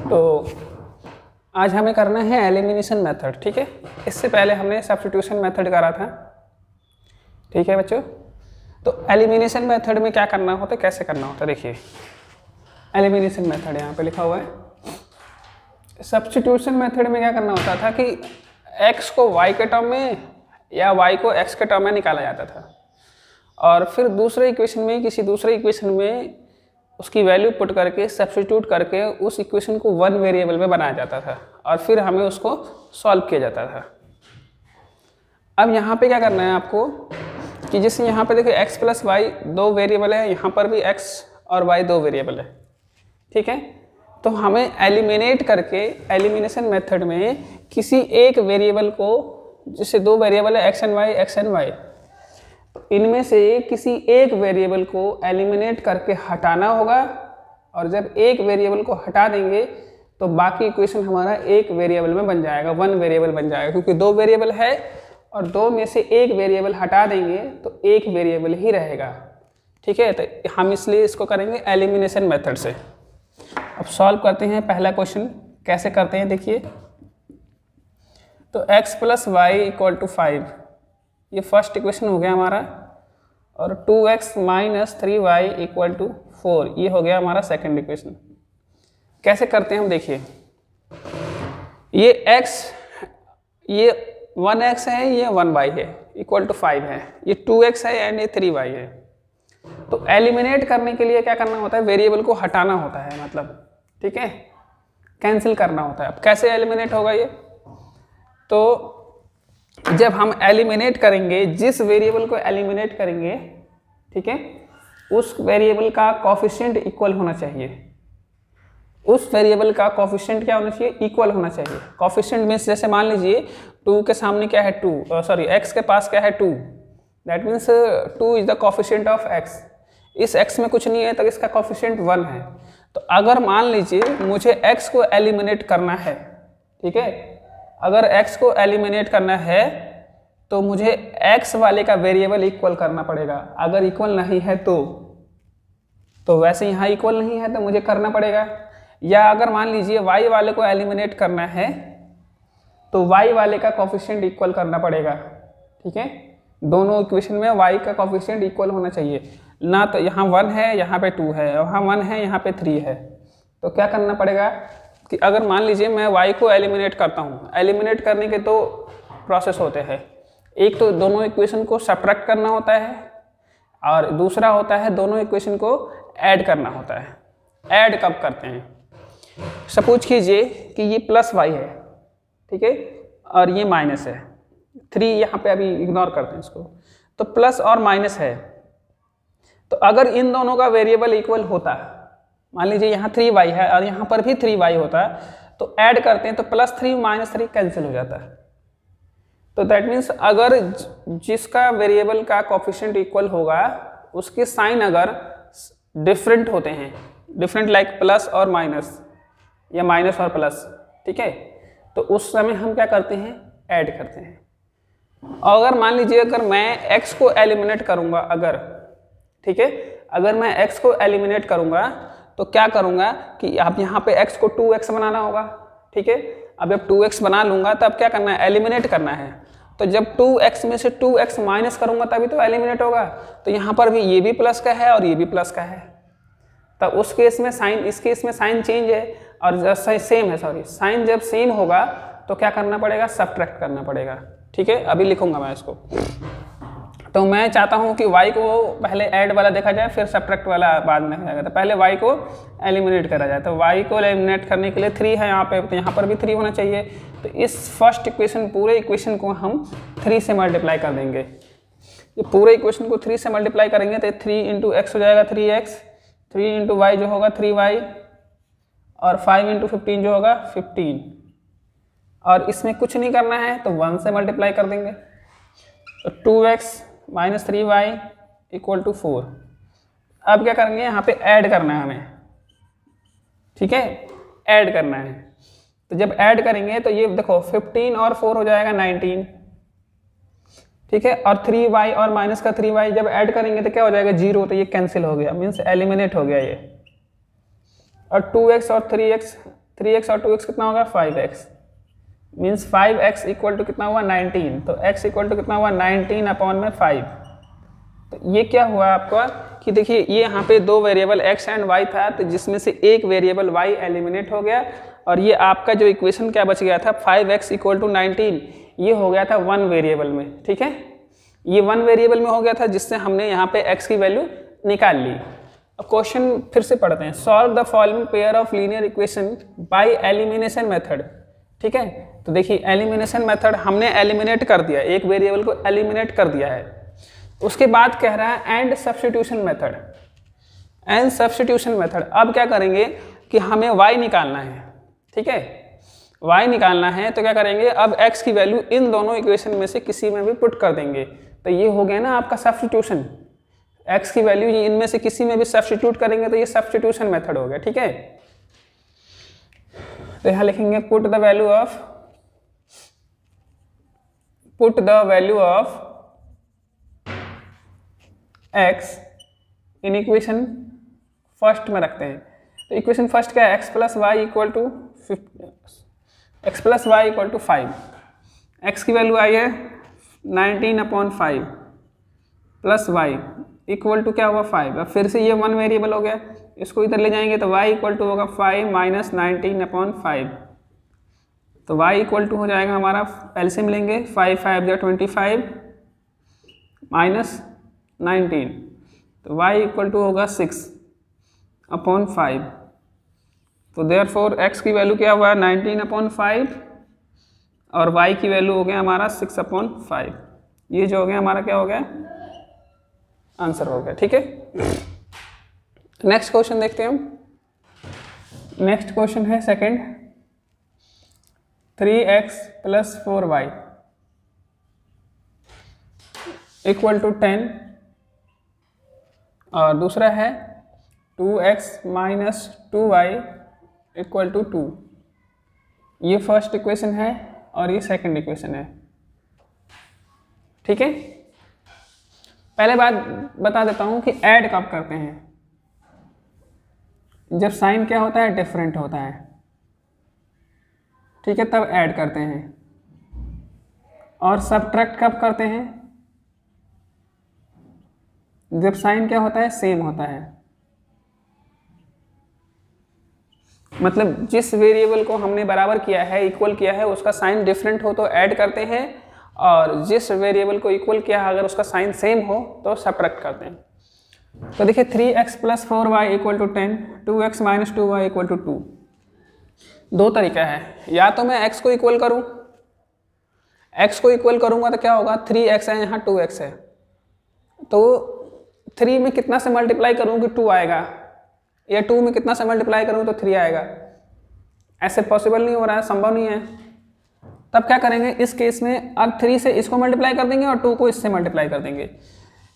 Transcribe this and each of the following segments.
तो आज हमें करना है एलिमिनेशन मेथड, ठीक है। इससे पहले हमने सब्स्टिट्यूशन मेथड करा था, ठीक है बच्चों। तो एलिमिनेशन मेथड में क्या करना होता है, कैसे करना होता है, देखिए एलिमिनेशन मेथड यहाँ पे लिखा हुआ है। सब्स्टिट्यूशन मेथड में क्या करना होता था कि x को y के टर्म में या y को x के टर्म में निकाला जाता था, और फिर दूसरे इक्वेशन में, किसी दूसरे इक्वेशन में उसकी वैल्यू पुट करके सब्स्टिट्यूट करके उस इक्वेशन को वन वेरिएबल में बनाया जाता था और फिर हमें उसको सॉल्व किया जाता था। अब यहाँ पे क्या करना है आपको कि जैसे यहाँ पे देखिए x प्लस वाई दो वेरिएबल है, यहाँ पर भी x और y दो वेरिएबल है, ठीक है। तो हमें एलिमिनेट करके एलिमिनेशन मेथड में किसी एक वेरिएबल को, जैसे दो वेरिएबल है x एंड y, इनमें से किसी एक वेरिएबल को एलिमिनेट करके हटाना होगा, और जब एक वेरिएबल को हटा देंगे तो बाकी इक्वेशन हमारा एक वेरिएबल में बन जाएगा, वन वेरिएबल बन जाएगा, क्योंकि दो वेरिएबल है और दो में से एक वेरिएबल हटा देंगे तो एक वेरिएबल ही रहेगा, ठीक है। तो हम इसलिए इसको करेंगे एलिमिनेशन मेथड से। अब सॉल्व करते हैं पहला क्वेश्चन, कैसे करते हैं देखिए। तो x plus y equal to 5, ये फर्स्ट इक्वेशन हो गया हमारा, और 2x minus 3y equal to 4, ये हो गया हमारा सेकंड इक्वेशन। कैसे करते हैं हम देखिए, ये x, ये 1x है, ये 1y है, इक्वल टू 5 है, ये 2x है एंड ये 3y है। तो एलिमिनेट करने के लिए क्या करना होता है, वेरिएबल को हटाना होता है, मतलब ठीक है, कैंसिल करना होता है। अब कैसे एलिमिनेट होगा ये, तो जब हम एलिमिनेट करेंगे, जिस वेरिएबल को एलिमिनेट करेंगे, ठीक है, उस वेरिएबल का कोफिशिएंट इक्वल होना चाहिए। उस वेरिएबल का कोफिशिएंट क्या होना चाहिए, इक्वल होना चाहिए। कोफिशिएंट मीन्स जैसे मान लीजिए 2 के सामने क्या है 2, सॉरी x के पास क्या है 2, that means 2 is the coefficient of x। इस x में कुछ नहीं है तो इसका कोफिशिएंट 1 है। तो अगर मान लीजिए मुझे x को एलिमिनेट करना है, ठीक है, अगर x को एलिमिनेट करना है तो मुझे x वाले का वेरिएबल इक्वल करना पड़ेगा। अगर इक्वल नहीं है तो वैसे यहाँ इक्वल नहीं है तो मुझे करना पड़ेगा। या अगर मान लीजिए y वाले को एलिमिनेट करना है तो y वाले का कोफिशिएंट इक्वल करना पड़ेगा, ठीक है। दोनों इक्वेशन में y का कोफिशिएंट इक्वल होना चाहिए, ना तो यहाँ 1 है यहाँ पे 2 है, वहाँ 1 है यहाँ पे 3 है। तो क्या करना पड़ेगा कि अगर मान लीजिए मैं y को एलिमिनेट करता हूँ, एलिमिनेट करने के दो प्रोसेस होते हैं, एक तो दोनों इक्वेशन को सब्ट्रैक्ट करना होता है और दूसरा होता है दोनों इक्वेशन को ऐड करना होता है। ऐड कब करते हैं, सपोज कीजिए कि ये प्लस y है, ठीक है, और ये माइनस है, 3 यहाँ पे अभी इग्नोर करते हैं इसको, तो प्लस और माइनस है। तो अगर इन दोनों का वेरिएबल इक्वल होता, मान लीजिए यहाँ 3y है और यहाँ पर भी 3y होता, तो ऐड करते हैं तो +3 -3 कैंसिल हो जाता है। तो दैट मीन्स अगर जिसका वेरिएबल का कोफिशिएंट इक्वल होगा उसके साइन अगर डिफरेंट होते हैं, डिफरेंट लाइक प्लस और माइनस या माइनस और प्लस, ठीक है, तो उस समय हम क्या करते हैं, ऐड करते हैं। और अगर मान लीजिए अगर मैं x को एलिमिनेट करूँगा, अगर, ठीक है, अगर मैं x को एलिमिनेट करूँगा तो क्या करूँगा कि आप यहाँ पे x को 2x बनाना होगा, ठीक है। अब जब 2x बना लूँगा तब क्या करना है, एलिमिनेट करना है। तो जब 2x में से 2x माइनस करूँगा तभी तो एलिमिनेट होगा। तो यहाँ पर भी ये भी प्लस का है और ये भी प्लस का है, तब उस केस में साइन, इस केस में साइन चेंज है और जब सेम है, सॉरी, साइन जब सेम होगा तो क्या करना पड़ेगा, सब्ट्रैक्ट करना पड़ेगा, ठीक है। अभी लिखूँगा मैं इसको। तो मैं चाहता हूँ कि y को पहले ऐड वाला देखा जाए फिर सब्ट्रैक्ट वाला बाद में जाएगा, तो पहले y को एलिमिनेट करा जाए। तो y को एलिमिनेट करने के लिए 3 है यहाँ पे, तो यहाँ पर भी 3 होना चाहिए। तो इस फर्स्ट इक्वेशन, पूरे इक्वेशन को हम 3 से मल्टीप्लाई कर देंगे। ये पूरे इक्वेशन को 3 से मल्टीप्लाई करेंगे तो 3 × x हो जाएगा 3x, 3 × y जो होगा 3y, और 5 × 15 जो होगा 15। और इसमें कुछ नहीं करना है तो 1 से मल्टीप्लाई कर देंगे, तो 2x minus 3y equal to 4। अब क्या करेंगे, यहाँ पे ऐड करना है हमें, ठीक है, ऐड करना है। तो जब ऐड करेंगे तो ये देखो 15 और 4 हो जाएगा 19, ठीक है, और 3y और माइनस का 3y जब ऐड करेंगे तो क्या हो जाएगा 0, तो ये कैंसिल हो गया, मीन्स एलिमिनेट हो गया ये। और 2x और 3x 3x और 2x कितना होगा 5x, means 5x equal to कितना हुआ 19, तो x इक्वल टू कितना हुआ 19 अपॉन में 5। तो ये क्या हुआ आपका कि देखिए ये यहाँ पे दो वेरिएबल x एंड y था, तो जिसमें से एक वेरिएबल y एलिमिनेट हो गया और ये आपका जो इक्वेशन क्या बच गया था 5x इक्वल टू 19, ये हो गया था वन वेरिएबल में। ठीक है, ये वन वेरिएबल में हो गया था जिससे हमने यहाँ पे x की वैल्यू निकाल ली। अब क्वेश्चन फिर से पढ़ते हैं। Solve the following pair of linear equation by elimination method. ठीक है, तो देखिए एलिमिनेशन मेथड हमने एलिमिनेट कर दिया, एक वेरिएबल को एलिमिनेट कर दिया है। उसके बाद कह रहा है and substitution method. And substitution method, अब क्या करेंगे कि हमें y निकालना है। ठीक है, y निकालना है तो क्या करेंगे, अब x की वैल्यू इन दोनों इक्वेशन में से किसी में भी पुट कर देंगे। तो ये हो गया ना आपका सब्स्टिट्यूशन, x की वैल्यू इनमें से किसी में भी सब्स्टिट्यूट करेंगे तो ये सब्स्टिट्यूशन मेथड हो गया। ठीक है, तो यहाँ लिखेंगे put the value of x in equation first में रखते हैं। तो इक्वेशन फर्स्ट क्या है, x plus y equal to 5। x की वैल्यू आई है 19/5 प्लस वाई इक्वल टू क्या हुआ 5। अब फिर से ये वन वेरिएबल हो गया, इसको इधर ले जाएंगे तो y इक्वल टू होगा 5 माइनस 19/5। तो y इक्वल टू हो जाएगा हमारा, एलसीएम लेंगे 5 5 जो 25 माइनस 19, तो y इक्वल टू होगा 6/5। तो देयरफॉर x की वैल्यू क्या हुआ 19/5 और y की वैल्यू हो गया हमारा 6/5। ये जो हो गया हमारा क्या हो गया, आंसर हो गया। ठीक है, नेक्स्ट क्वेश्चन देखते हैं हम। नेक्स्ट क्वेश्चन है second, 3x plus 4y equal to 10 और दूसरा है 2x minus 2y equal to 2। ये फर्स्ट इक्वेशन है और ये सेकंड इक्वेशन है। ठीक है, पहले बात बता देता हूँ कि ऐड कब करते हैं, जब साइन क्या होता है डिफरेंट होता है। ठीक है, तब ऐड करते हैं। और सबट्रैक्ट कब करते हैं, जब साइन क्या होता है सेम होता है। मतलब जिस वेरिएबल को हमने बराबर किया है, इक्वल किया है, उसका साइन डिफरेंट हो तो ऐड करते हैं, और जिस वेरिएबल को इक्वल किया है अगर उसका साइन सेम हो तो सबट्रैक्ट करते हैं। तो देखिए 3x plus 4y equal to 10, 2x minus 2y equal to 2। दो तरीका है, या तो मैं x को इक्वल करूं, x को इक्वल करूंगा तो क्या होगा 3x है, यहाँ 2x है, तो 3 में कितना से मल्टीप्लाई करूँ कि 2 आएगा, या 2 में कितना से मल्टीप्लाई करूँ तो 3 आएगा। ऐसे पॉसिबल नहीं हो रहा है, संभव नहीं है। तब क्या करेंगे इस केस में, अब 3 से इसको मल्टीप्लाई कर देंगे और 2 को इससे मल्टीप्लाई कर देंगे।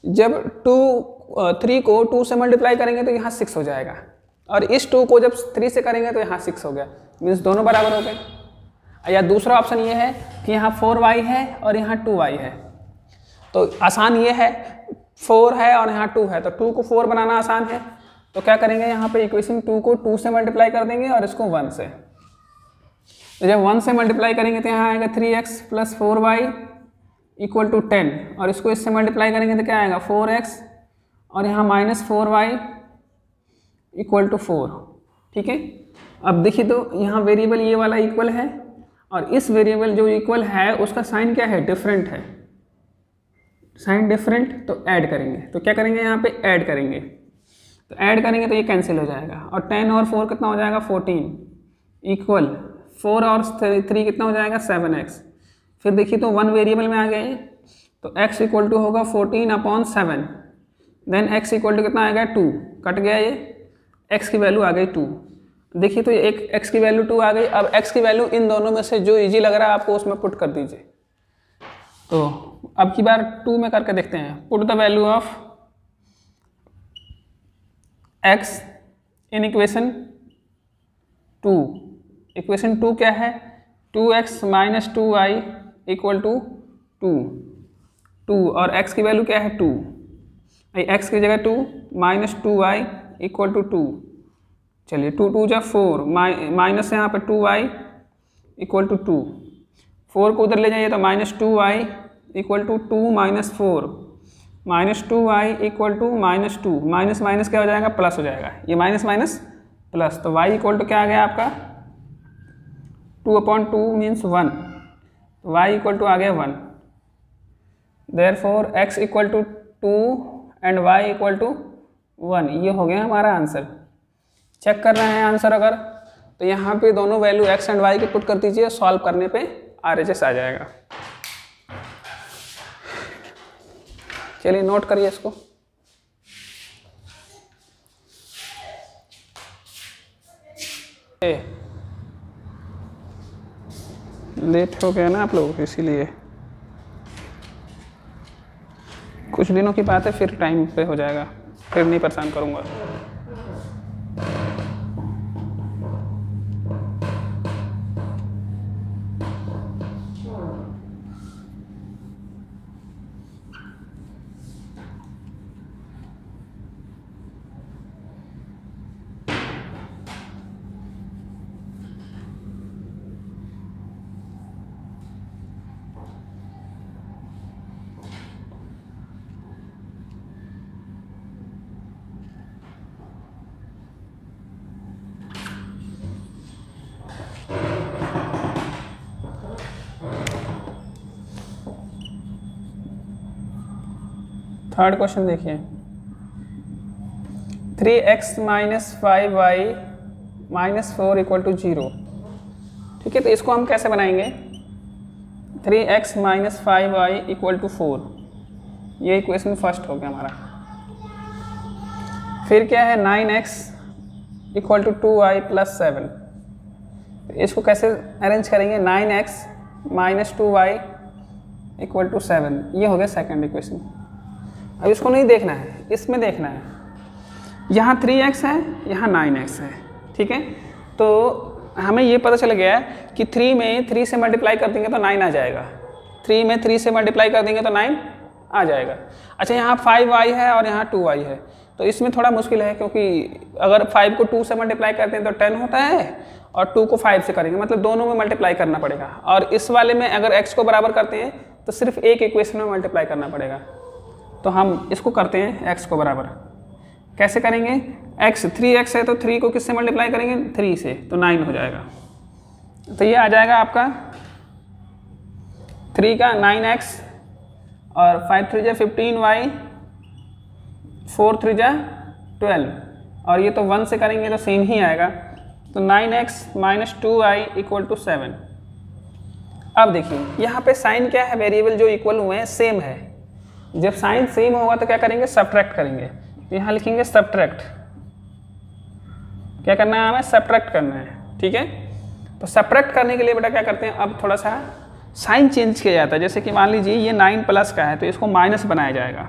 जब 3 को 2 से मल्टीप्लाई करेंगे तो यहाँ 6 हो जाएगा, और इस 2 को जब 3 से करेंगे तो यहाँ 6 हो गया, मीन्स दोनों बराबर हो गए। या दूसरा ऑप्शन ये है कि यहाँ 4y है और यहाँ 2y है, तो आसान ये है 4 है और यहाँ 2 है, तो 2 को 4 बनाना आसान है। तो क्या करेंगे यहाँ पे इक्वेशन 2 को 2 से मल्टीप्लाई कर देंगे और इसको 1 से। तो जब 1 से मल्टीप्लाई करेंगे तो यहाँ आएगा 3x plus 4y equal to 10, और इसको इससे मल्टीप्लाई करेंगे तो क्या आएगा 4x और यहाँ माइनस 4y इक्वल टू 4। ठीक है, अब देखिए तो यहाँ वेरिएबल ये वाला इक्वल है और इस वेरिएबल जो इक्वल है उसका साइन क्या है डिफरेंट है, साइन डिफरेंट, तो ऐड करेंगे। तो क्या करेंगे यहाँ पे ऐड करेंगे, तो ऐड करेंगे तो ये कैंसिल हो जाएगा, और 10 और 4 कितना हो जाएगा 14 इक्वल 4 और 3 कितना हो जाएगा 7x। फिर देखिए तो 1 वेरिएबल में आ गए, तो x इक्वल टू होगा 14/7, देन x इक्वल टू कितना आएगा 2, कट गया ये, x की वैल्यू आ गई 2। देखिए तो एक x की वैल्यू 2 आ गई। अब x की वैल्यू इन दोनों में से जो इजी लग रहा है आपको उसमें पुट कर दीजिए। तो अब की बार 2 में करके देखते हैं। Put the value of x in equation 2। Equation 2 क्या है, 2x minus 2y equal to 2 और x की वैल्यू क्या है 2, x की जगह 2 माइनस 2y इक्वल टू 2। चलिए 2 2 जा 4, माइनस यहाँ पे 2y इक्वल टू 2, 4 को उधर ले जाइए तो -2y equal to 2 - 4, -2y equal to -2, minus minus क्या हो जाएगा, प्लस हो जाएगा, ये माइनस माइनस प्लस, तो y इक्वल टू क्या आ गया आपका 2/2 मीन्स 1, तो y इक्वल टू आ गया 1। Therefore x equal to 2 and y equal to 1, ये हो गया हमारा आंसर। चेक करना है आंसर अगर, तो यहाँ पे दोनों वैल्यू x एंड y के पुट कर दीजिए, सॉल्व करने पे RHS आ जाएगा। चलिए नोट करिए इसको। लेट हो गया ना आप लोग, इसीलिए कुछ दिनों की बात है, फिर टाइम पे हो जाएगा, फिर नहीं परेशान करूँगा। थर्ड क्वेश्चन देखिए, 3x - 5y - 4 इक्वल टू 0। ठीक है, तो इसको हम कैसे बनाएंगे, 3x - 5y इक्वल टू 4, ये इक्वेशन फर्स्ट हो गया हमारा। फिर क्या है 9x इक्वल टू 2y + 7, तो इसको कैसे अरेंज करेंगे, 9x - 2y इक्वल टू 7, ये हो गया सेकंड इक्वेशन। अब इसको नहीं देखना है, इसमें देखना है, यहाँ 3x है, यहाँ 9x है। ठीक है, तो हमें ये पता चल गया है कि 3 में 3 से मल्टीप्लाई कर देंगे तो 9 आ जाएगा, 3 में 3 से मल्टीप्लाई कर देंगे तो 9 आ जाएगा। अच्छा, यहाँ 5y है और यहाँ 2y है, तो इसमें थोड़ा मुश्किल है, क्योंकि अगर 5 को 2 से मल्टीप्लाई करते हैं तो 10 होता है, और 2 को 5 से करेंगे, मतलब दोनों में मल्टीप्लाई करना पड़ेगा। और इस वाले में अगर x को बराबर करते हैं तो सिर्फ एक इक्वेशन में मल्टीप्लाई करना पड़ेगा। तो हम इसको करते हैं x को बराबर, कैसे करेंगे, x 3x है तो 3 को किससे मल्टीप्लाई करेंगे, 3 से, तो 9 हो जाएगा। तो ये आ जाएगा आपका 3 का 9x और 5 3 जा 15y, 4 3 जा 12, और ये तो 1 से करेंगे तो सेम ही आएगा, तो 9x - 2y इक्वल टू 7। अब देखिए यहाँ पे साइन क्या है, वेरिएबल जो इक्वल हुए हैं सेम है, जब साइन सेम होगा तो क्या करेंगे, सब्ट्रैक्ट करेंगे, तो यहाँ लिखेंगे सब्ट्रैक्ट, क्या करना है हमें, सब्ट्रैक्ट करना है। ठीक है, तो सब्ट्रैक्ट करने के लिए बेटा क्या करते हैं, अब थोड़ा सा साइन चेंज किया जाता है। जैसे कि मान लीजिए ये 9 प्लस का है तो इसको माइनस बनाया जाएगा,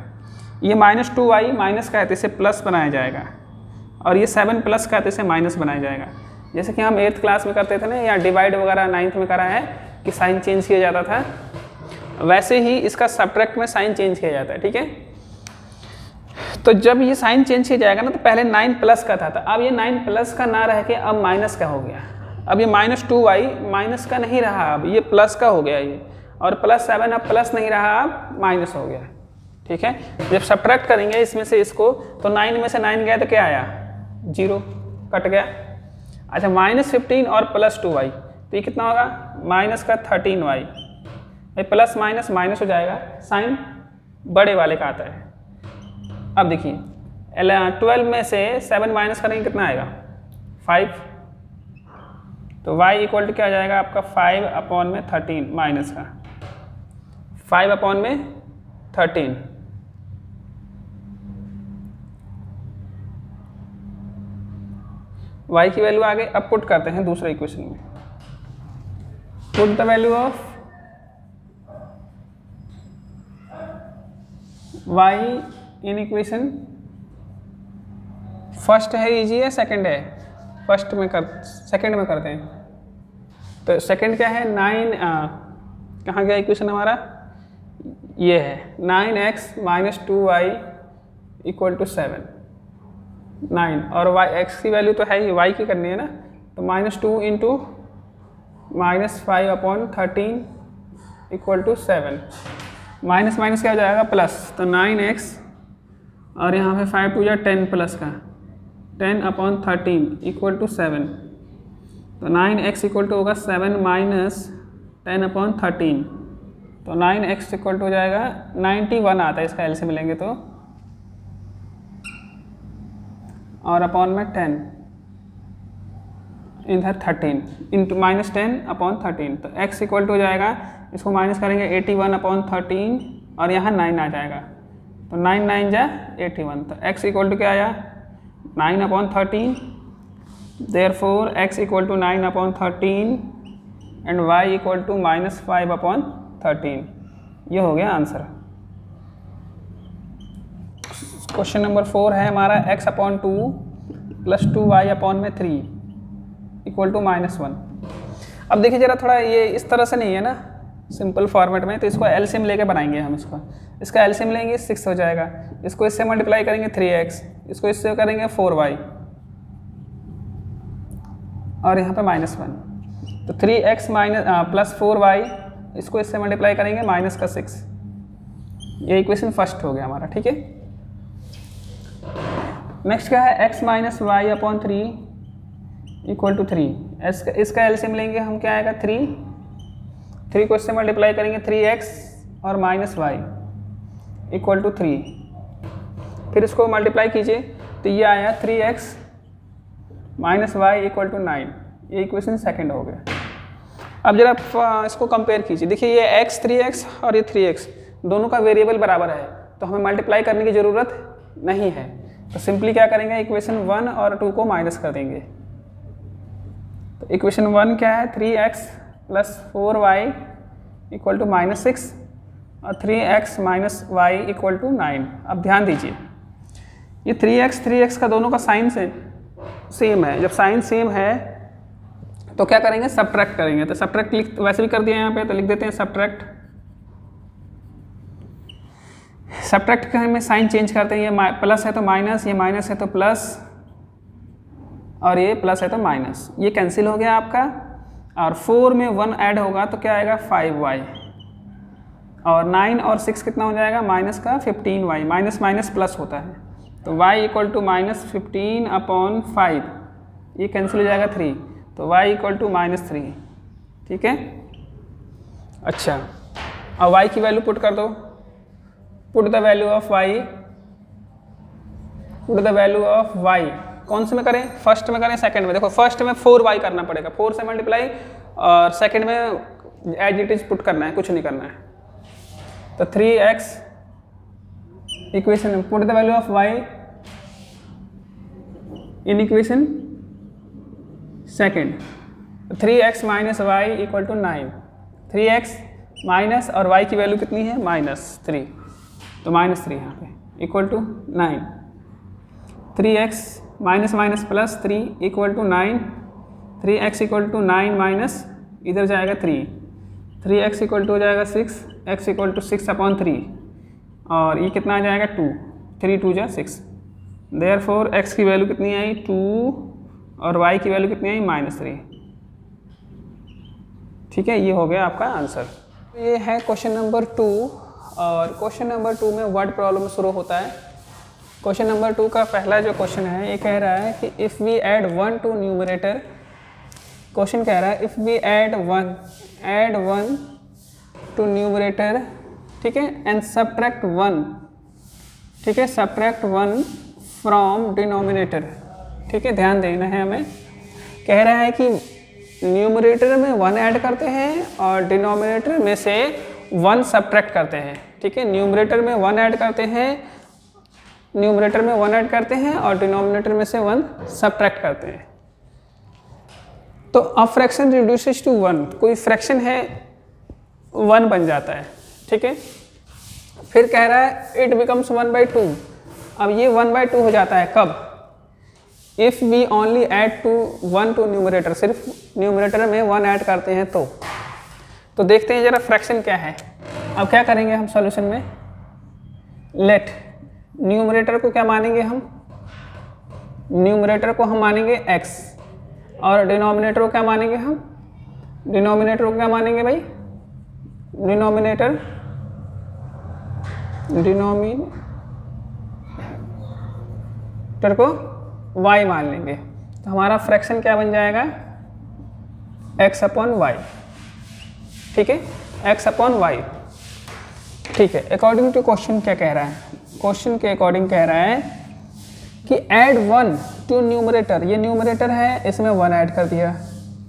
ये -2y माइनस का है तो इसे प्लस बनाया जाएगा, और ये 7 प्लस का है तो इसे माइनस बनाया जाएगा। जैसे कि हम 8th क्लास में करते थे ना, या डिवाइड वगैरह 9th में करा है कि साइन चेंज किया जाता था, वैसे ही इसका सब्ट्रैक्ट में साइन चेंज किया जाता है। ठीक है, तो जब ये साइन चेंज किया जाएगा ना, तो पहले 9 प्लस का था, तो अब ये 9 प्लस का ना रह के अब माइनस का हो गया। अब ये -2y माइनस का नहीं रहा, अब ये प्लस का हो गया ये, और +7 अब प्लस नहीं रहा, अब माइनस हो गया। ठीक है, जब सब्ट्रैक्ट करेंगे इसमें से इसको, तो 9 में से 9 गया तो क्या आया, 0 कट गया। अच्छा, -15 और +2y, तो ये कितना होगा, -13y, प्लस माइनस माइनस हो जाएगा, साइन बड़े वाले का आता है। अब देखिए 12 में से 7 माइनस करेंगे कितना आएगा, 5, तो y इक्वल टू क्या आ जाएगा आपका 5/13 माइनस का 5/13। y की वैल्यू आगे अब पुट करते हैं दूसरे इक्वेशन में, put the value of y in equation, first है इजी है, सेकंड है, फर्स्ट में सेकंड में करते हैं। तो सेकंड क्या है, 9 कहाँ गया इक्वेशन हमारा, ये है 9x - 2y इक्वल टू 7, 9 और y x की वैल्यू तो है ही, y की करनी है ना, तो -2 into -5/13 equal to 7। Minus minus क्या हो जाएगा प्लस, तो 9x और यहाँ पे 5 2 या 10 प्लस का 10/13 इक्वल टू 7। तो 9x इक्वल टू होगा 7 माइनस 10/13, तो 9x इक्वल टू हो जाएगा 91 आता है, इसका एलसीएम मिलेंगे तो, और अपॉन में 10 इधर 13 इंटू -10/13, तो x इक्वल टू हो जाएगा, इसको माइनस करेंगे 81/13 और यहाँ 9 आ जाएगा, तो 9 9 जा 81, तो x इक्वल टू क्या आया 9/13, therefore x equal to 9/13 and y equal to -5/13। ये हो गया आंसर। क्वेश्चन नंबर 4 है हमारा x/2 + 2y/3 इक्वल टू -1। अब देखिए जरा थोड़ा ये इस तरह से नहीं है ना सिंपल फॉर्मेट में, तो इसको एलसीएम लेके बनाएंगे हम। इसका एलसीएम लेंगे 6 हो जाएगा, इसको इससे मल्टीप्लाई करेंगे 3x, इसको इससे करेंगे 4y और यहाँ पे -1, तो 3x प्लस 4y, इसको इससे मल्टीप्लाई करेंगे -6। ये इक्वेशन फर्स्ट हो गया हमारा, ठीक है। नेक्स्ट क्या है x - y/3 इक्वल टू 3। इसका एलसीएम लेंगे हम, क्या आएगा 3 को इससे मल्टीप्लाई करेंगे 3x और -y इक्वल टू 3, फिर इसको मल्टीप्लाई कीजिए तो ये आया 3x - y इक्वल टू 9। ये इक्वेशन सेकंड हो गया। अब जरा इसको कंपेयर कीजिए, देखिए ये x 3x और ये 3x दोनों का वेरिएबल बराबर है, तो हमें मल्टीप्लाई करने की ज़रूरत नहीं है, तो सिंपली क्या करेंगे इक्वेशन 1 और 2 को माइनस कर देंगे। तो इक्वेशन 1 क्या है 3x + 4y इक्वल टू -6 और 3x - y इक्वल टू 9। अब ध्यान दीजिए ये 3x का दोनों का साइन सेम है। जब साइन सेम है तो क्या करेंगे सब्ट्रैक्ट करेंगे, तो सब्ट्रैक्ट वैसे भी कर दिया यहाँ पे, तो लिख देते हैं सब्ट्रैक्ट में साइन चेंज करते हैं, ये प्लस है तो माइनस, ये माइनस है तो प्लस और ये प्लस है तो माइनस, ये कैंसिल हो गया आपका। और 4 में 1 ऐड होगा तो क्या आएगा 5y और 9 और 6 कितना हो जाएगा माइनस का 15y, माइनस माइनस प्लस होता है, तो y इक्वल टू -15/5, ये कैंसिल हो जाएगा 3, तो y इक्वल टू -3, ठीक है। अच्छा अब y की वैल्यू पुट कर दो, put the value of y, कौन से में करें फर्स्ट में करें सेकंड में। देखो फर्स्ट में 4y करना पड़ेगा, 4 से मल्टीप्लाई, और सेकंड में एज इट इज पुट करना है, कुछ नहीं करना है। तो 3x equation put the value of y in equation second, 3x - y equal to 9, 3x minus और y की वैल्यू कितनी है -3, तो -3 यहाँ पे equal to 9, 3x minus plus 3 equal to 9, 3x equal to 9 minus इधर जाएगा 3x इक्वल टू हो जाएगा 6, x इक्वल टू 6/3 और ये कितना आ जाएगा 2, 3 2 जा 6, देयरफॉर x की वैल्यू कितनी आई 2 और y की वैल्यू कितनी आई -3, ठीक है। ये हो गया आपका आंसर। ये है क्वेश्चन नंबर 2 और क्वेश्चन नंबर 2 में वर्ड प्रॉब्लम शुरू होता है। क्वेश्चन नंबर 2 का पहला जो क्वेश्चन है ये कह रहा है कि if we add 1 to numerator, question कह रहा है if we add 1 to numerator, ठीक है, एंड सब्ट्रैक्ट 1, ठीक है, सब्ट्रैक्ट 1 फ्रॉम डिनोमिनेटर, ठीक है, ध्यान देना है हमें। कह रहा है कि न्यूमरेटर में 1 ऐड करते हैं और डिनोमिनेटर में से 1 सब्ट्रैक्ट करते हैं, ठीक है। न्यूमरेटर में 1 ऐड करते हैं और डिनोमिनेटर में से 1 सब्ट्रैक्ट करते हैं। तो अ फ्रैक्शन रिड्यूसेस टू 1, कोई फ्रैक्शन है 1 बन जाता है, ठीक है। फिर कह रहा है इट बिकम्स 1/2, अब ये 1/2 हो जाता है कब, if we only add 1 to numerator, सिर्फ न्यूमरेटर में 1 ऐड करते हैं तो देखते हैं जरा फ्रैक्शन क्या है। अब क्या करेंगे हम सॉल्यूशन में, लेट न्यूमरेटर को क्या मानेंगे हम न्यूमरेटर को हम मानेंगे x और डिनोमिनेटर को क्या मानेंगे हम? डिनोमिनेटर को क्या मानेंगे भाई? डिनोमिनेटर को y मान लेंगे। तो हमारा फ्रैक्शन क्या बन जाएगा? x upon y. ठीक है, x अपॉन वाई। ठीक है, अकॉर्डिंग टू क्वेश्चन क्या कह रहा है? क्वेश्चन के अकॉर्डिंग कह रहा है कि ऐड 1 टू न्यूमरेटर, ये न्यूमरेटर है, इसमें 1 ऐड कर दिया।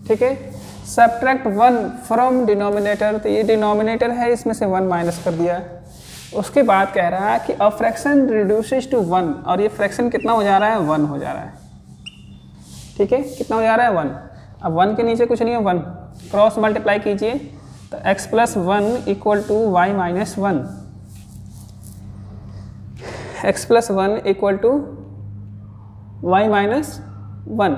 ठीक है, सब्ट्रैक्ट 1 फ्रॉम डिनोमिनेटर, तो ये डिनोमिनेटर है, इसमें से 1 माइनस कर दिया। उसके बाद कह रहा है कि अ फ्रैक्शन रिड्यूसेस टू 1, और ये फ्रैक्शन कितना हो जा रहा है? 1 हो जा रहा है। ठीक है, कितना हो जा रहा है? 1। अब 1 के नीचे कुछ नहीं है, 1 क्रॉस मल्टीप्लाई कीजिए, तो x plus 1 equal to y minus 1, x plus 1 equal to y minus 1।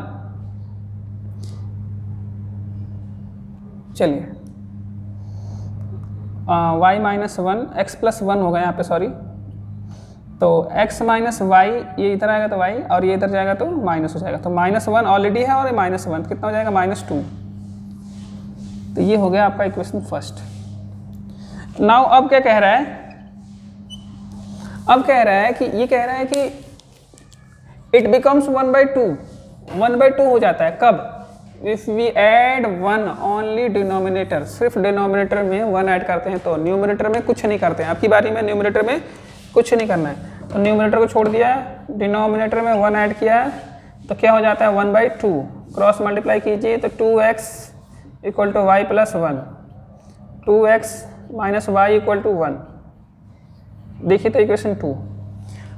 चलिए y माइनस 1, एक्स प्लस 1 होगा यहाँ पे, सॉरी। तो x माइनस वाई, ये इधर आएगा तो y, और ये इधर जाएगा तो माइनस हो जाएगा। तो -1 ऑलरेडी है और ये -1 कितना हो जाएगा? -2। तो ये हो गया आपका इक्वेशन फर्स्ट। नाउ अब क्या कह रहा है? अब कह रहा है कि ये कह रहा है कि इट बिकम्स 1/2, 1/2 हो जाता है। कब? If we add 1 only denominator, सिर्फ डिनोमिनेटर में 1 ऐड करते हैं, तो न्यूमरेटर में कुछ नहीं करते हैं। आपकी बारी में न्यूमरेटर में कुछ नहीं करना है, तो न्यूमरेटर को छोड़ दिया, डिनोमिनेटर में 1 ऐड किया, तो क्या हो जाता है? 1/2। क्रॉस मल्टीप्लाई कीजिए तो 2x equal to y plus 1, 2x minus y equal to 1। देखिए तो इक्वेशन 2।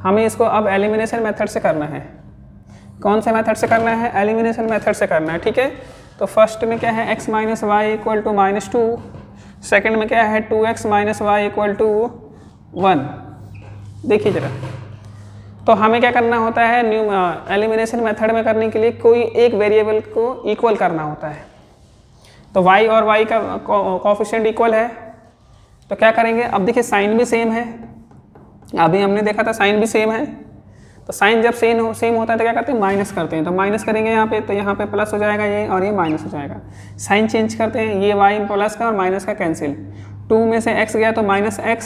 हमें इसको अब एलिमिनेशन मेथड से करना है। कौन से मेथड से करना है? एलिमिनेशन मेथड से करना है। ठीक है, तो फर्स्ट में क्या है? x minus y equal to -2, second में क्या है? 2x minus y equal to 1। देखिए जरा, तो हमें क्या करना होता है? एलिमिनेशन मेथड में करने के लिए कोई एक वेरिएबल को इक्वल करना होता है। तो y और y का कोएफिशिएंट इक्वल है, तो क्या करेंगे? अब देखिए साइन भी सेम है, अभी हमने देखा था साइन भी सेम है। तो साइन जब सेम होता है तो क्या करते हैं? माइनस करते हैं। तो माइनस करेंगे यहाँ पे, तो यहाँ पे प्लस हो जाएगा ये, और ये माइनस हो जाएगा। साइन चेंज करते हैं, ये y प्लस का और माइनस का कैंसिल, 2 में से x गया तो -x,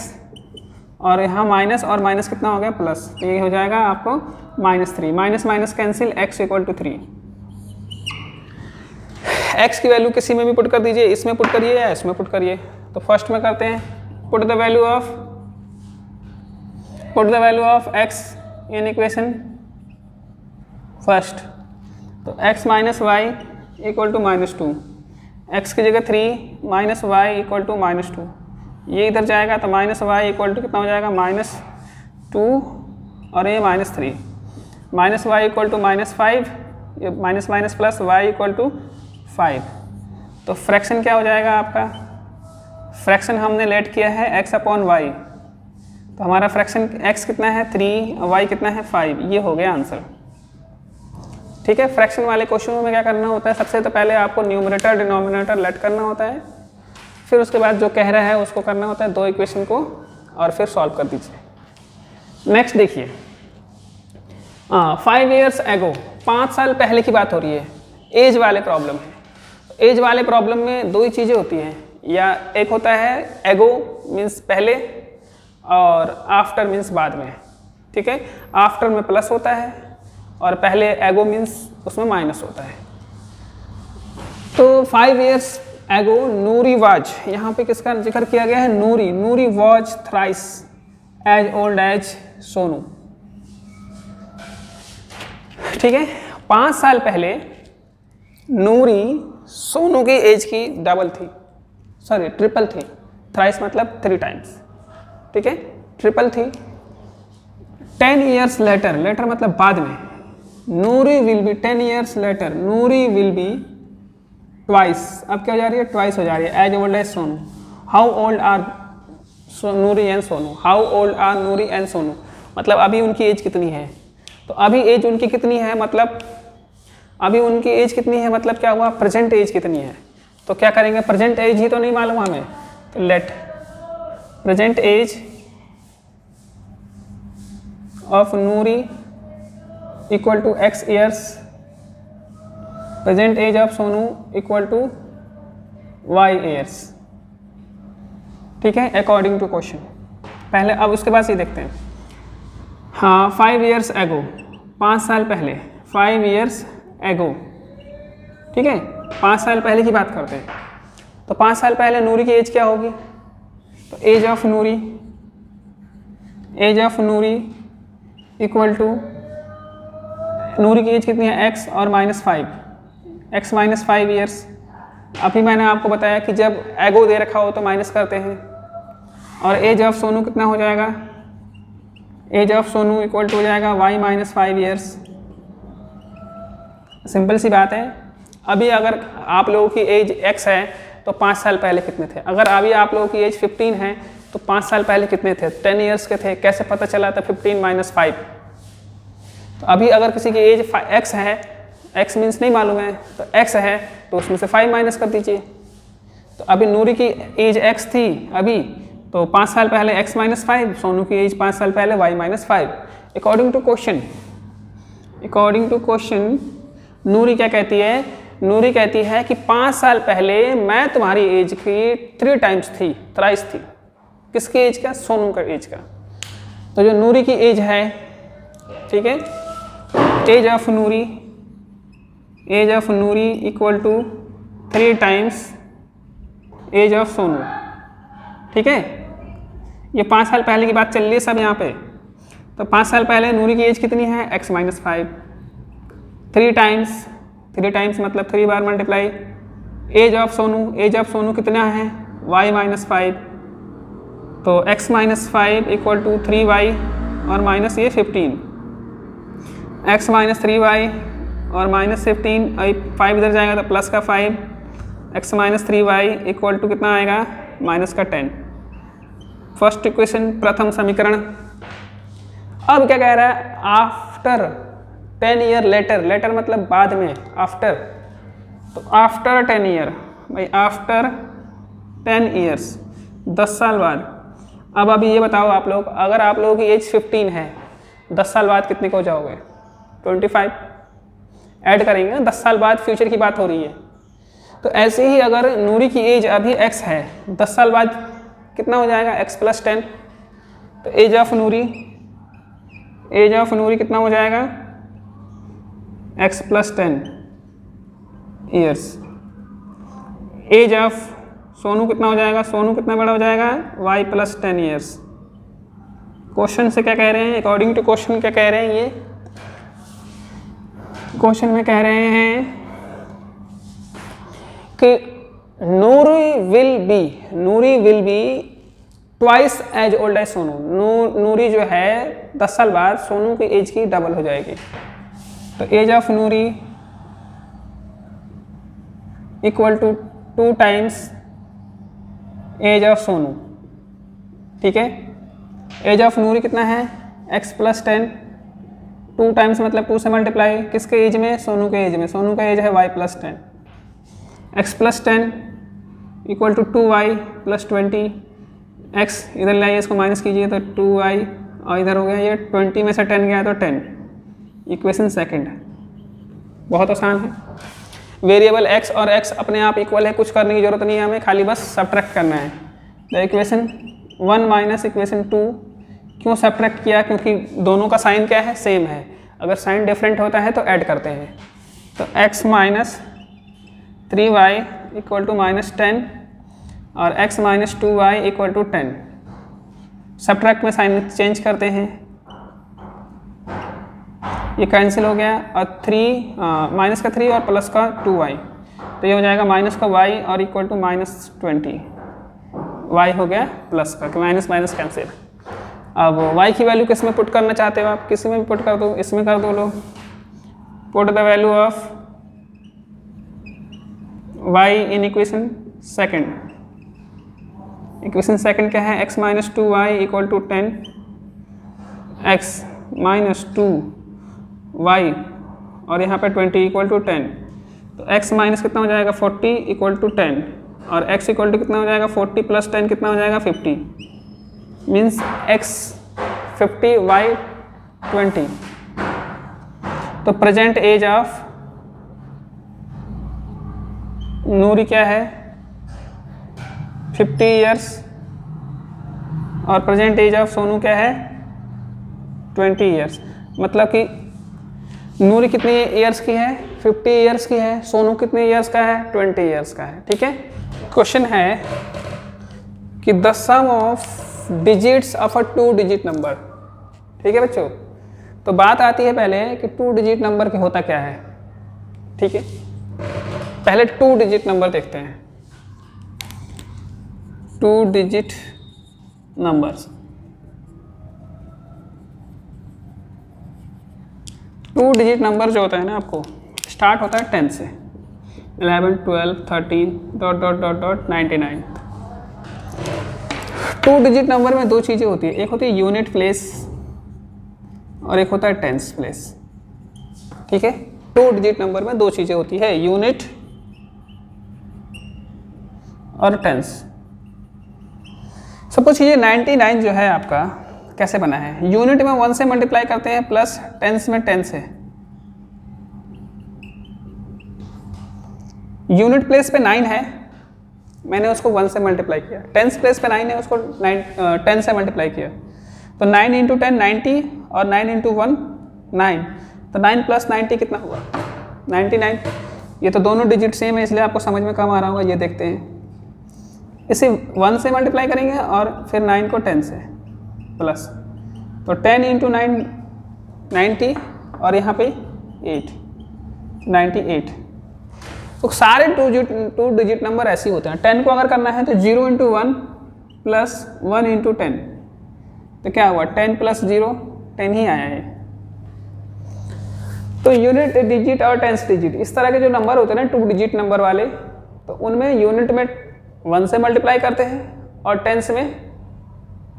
और यहाँ माइनस और माइनस कितना हो गया? प्लस। ये हो जाएगा आपको -3, minus minus cancel, x equal to 3। x की वैल्यू किसी में भी पुट कर दीजिए, इसमें पुट करिए या इसमें पुट करिए। तो फर्स्ट में करते हैं, put the value of x in equation first. तो x minus y equal to -2, x की जगह 3 माइनस वाई इक्वल टू -2, ये इधर जाएगा तो माइनस वाई इक्वल टू कितना हो जाएगा? -2, और ये -3, माइनस वाई इक्वल टू -5, ये minus minus plus y equal to 5। तो फ्रैक्शन क्या हो जाएगा आपका? फ्रैक्शन हमने लेट किया है x अपॉन वाई, तो हमारा फ्रैक्शन x कितना है? 3, y कितना है? 5। ये हो गया आंसर। ठीक है, फ्रैक्शन वाले क्वेश्चनों में क्या करना होता है? सबसे तो पहले आपको न्यूमरेटर डिनोमिनेटर लेट करना होता है, फिर उसके बाद जो कह रहा है उसको करना होता है, 2 इक्वेशन को, और फिर सॉल्व कर दीजिए। नेक्स्ट देखिए, 5 years ago, 5 साल पहले की बात हो रही है, एज वाले प्रॉब्लम है। एज वाले प्रॉब्लम में 2 ही चीज़ें होती हैं, या एक होता है एगो मीन्स पहले, और आफ्टर मीन्स बाद में। ठीक है, आफ्टर में प्लस होता है और पहले एगो मीन्स उसमें माइनस होता है। तो 5 years ago नूरी वाज, यहाँ पे किसका जिक्र किया गया है? Noori was thrice as old as Sonu. ठीक है, 5 साल पहले नूरी सोनू की एज की डबल थी, सॉरी ट्रिपल थी। थ्राइस मतलब 3 times। ठीक है, ट्रिपल थी। 10 years later, लेटर मतलब बाद में, Noori will be 10 years later, Noori will be twice, अब क्या हो जा रही है? ट्वाइस हो जा रही है, as old as Sonu. How old are Noori and Sonu? How old are Noori and Sonu मतलब अभी उनकी एज कितनी है? तो अभी एज उनकी कितनी है, मतलब अभी उनकी एज कितनी है, मतलब क्या हुआ? प्रेजेंट एज कितनी है? तो क्या करेंगे? प्रेजेंट एज ही तो नहीं मालूम हमें, तो let present age of Noori equal to x years, present age of Sonu equal to y years, ठीक है, अकॉर्डिंग टू क्वेश्चन। पहले अब उसके बाद ये देखते हैं। हाँ, 5 ईयर्स एगो, 5 साल पहले, 5 ईयर्स एगो, ठीक है, 5 साल पहले की बात करते हैं। तो 5 साल पहले नूरी की एज क्या होगी? तो age of Noori equal to, Noori की एज कितनी है? x और -5, x -5 ईयर्स। अभी मैंने आपको बताया कि जब एगो दे रखा हो तो माइनस करते हैं। और एज ऑफ सोनू कितना हो जाएगा? Age of Sonu equal to हो जाएगा y -5 ईयर्स। सिंपल सी बात है। अभी अगर आप लोगों की एज x है तो 5 साल पहले कितने थे? अगर अभी आप लोगों की एज 15 है तो 5 साल पहले कितने थे? 10 ईयर्स के थे। कैसे पता चला था? 15 - 5। तो अभी अगर किसी की एज x है, x मीन्स नहीं मालूम है, तो x है तो उसमें से 5 माइनस कर दीजिए। तो अभी नूरी की एज x थी अभी, तो 5 साल पहले x -5, सोनू की एज 5 साल पहले y -5। अकॉर्डिंग टू क्वेश्चन नूरी क्या कहती है? नूरी कहती है कि 5 साल पहले मैं तुम्हारी एज की 3 टाइम्स थी, थ्राइस थी। किसकी एज का? सोनू का एज का। तो जो नूरी की एज है, ठीक है, age of Noori equal to 3 times age of Sonu, ठीक है। ये 5 साल पहले की बात चल रही है सब यहाँ पे। तो 5 साल पहले नूरी की एज कितनी है? x -5, 3 टाइम्स मतलब 3 बार मल्टीप्लाई। एज ऑफ सोनू कितना है? y -5, तो x -5 इक्वल टू 3y और माइनस ये 15, x - 3y और -15, 5 इधर जाएगा तो प्लस का 5, x - 3y इक्वल टू कितना आएगा? माइनस का 10। फर्स्ट इक्वेशन, प्रथम समीकरण। अब क्या कह रहा है? आफ्टर 10 ईयर लेटर मतलब बाद में, आफ्टर। तो आफ्टर 10 ईयर भाई, आफ्टर 10 ईयर्स, 10 साल बाद। अब अभी ये बताओ आप लोग, अगर आप लोगों की एज 15 है, 10 साल बाद कितने को हो जाओगे? 25 ऐड करेंगे ना, 10 साल बाद फ्यूचर की बात हो रही है। तो ऐसे ही अगर नूरी की एज अभी x है, 10 साल बाद कितना हो जाएगा? x + 10। तो एज ऑफ नूरी कितना हो जाएगा? x + 10 years. Age of Sonu कितना हो जाएगा? सोनू कितना बड़ा हो जाएगा? y + 10 years. क्वेश्चन से क्या कह रहे हैं? अकॉर्डिंग टू क्वेश्चन क्या कह रहे हैं? ये क्वेश्चन में कह रहे हैं कि Noori will be twice as old as Sonu. Noori जो है 10 साल बाद सोनू की एज की डबल हो जाएगी। तो age of Noori equal to 2 times age of Sonu, ठीक है। एज ऑफ नूरी कितना है? x + 10, 2 टाइम्स मतलब 2 से मल्टीप्लाई, किसके एज में? सोनू के एज में। सोनू का एज है y + 10, x + 10 equal to 2y + 20, x इधर लाइए, इसको माइनस कीजिए तो 2y और इधर हो गया ये 20 में से 10 गया तो 10। इक्वेशन सेकंड, बहुत आसान है। वेरिएबल x और x अपने आप इक्वल है, कुछ करने की जरूरत नहीं है हमें, खाली बस सब्ट्रैक्ट करना है। तो इक्वेशन 1 माइनस इक्वेशन 2 क्यों सब्ट्रैक्ट किया? क्योंकि दोनों का साइन क्या है? सेम है। अगर साइन डिफरेंट होता है तो ऐड करते हैं। तो x - 3y इक्वल टू -10 और x - 2y equal to 10। Subtract में साइन चेंज करते हैं, ये कैंसिल हो गया और माइनस का 3 और प्लस का 2y, तो ये हो जाएगा माइनस का y और इक्वल टू -20, y हो गया प्लस का, माइनस माइनस कैंसिल। अब y की वैल्यू किस में पुट करना चाहते हो आप? किसी में भी पुट कर दो, इसमें कर दो लो। Put the value of y in equation second. Equation second क्या है? x - 2y equal to 10, x - 2y और यहाँ पे 20 इक्वल टू 10। तो x माइनस कितना हो जाएगा? 40 इक्वल टू 10 और x इक्वल टू कितना हो जाएगा? 40 + 10 कितना हो जाएगा? 50। Means x 50 y 20। तो प्रेजेंट एज ऑफ नूरी क्या है 50 ईयर्स और प्रेजेंट एज ऑफ सोनू क्या है 20 ईयर्स। मतलब कि नूरी कितनी ईयर्स की है 50 ईयर्स की है, सोनू कितने ईयर्स का है 20 ईयर्स का है। ठीक है, क्वेश्चन है कि the sum of digits of a 2 digit number. ठीक है बच्चों, तो बात आती है पहले कि 2 डिजिट नंबर के होता क्या है। ठीक है, पहले 2 डिजिट नंबर देखते हैं। 2 डिजिट नंबर्स, 2 डिजिट नंबर जो होता है ना आपको स्टार्ट होता है 10 से, 11, 12, 13 dot dot dot dot 99। 2 digit number में 2 चीज़ें होती है, एक होती है यूनिट प्लेस और एक होता है टेंस प्लेस। ठीक है, 2 डिजिट नंबर में 2 चीज़ें होती है, यूनिट और टेंस। सपोज कीजिए 99 जो है आपका कैसे बना है, यूनिट में 1 से मल्टीप्लाई करते हैं प्लस टेंस में 10 से। यूनिट प्लेस पे 9 है, मैंने उसको 1 से मल्टीप्लाई किया। टेंस प्लेस पे 9 है, उसको 10 से मल्टीप्लाई किया। तो 9 इंटू 10 90 और 9 इंटू 1 9, तो 9 प्लस 90 कितना हुआ 99। ये तो दोनों डिजिट सेम है इसलिए आपको समझ में कम आ रहा होगा। ये देखते हैं, इसे 1 से मल्टीप्लाई करेंगे और फिर 9 को 10 से प्लस, तो 10 इंटू 9 90 और यहाँ पे 8 98। तो सारे 2 डिजिट नंबर ऐसे ही होते हैं। 10 को अगर करना है तो 0 इंटू 1 प्लस 1 इंटू 10, तो क्या हुआ 10 प्लस 0 10 ही आया है। तो यूनिट डिजिट और टेंस डिजिट इस तरह के जो नंबर होते हैं ना 2 डिजिट नंबर वाले, तो उनमें यूनिट में 1 से मल्टीप्लाई करते हैं और टेंस में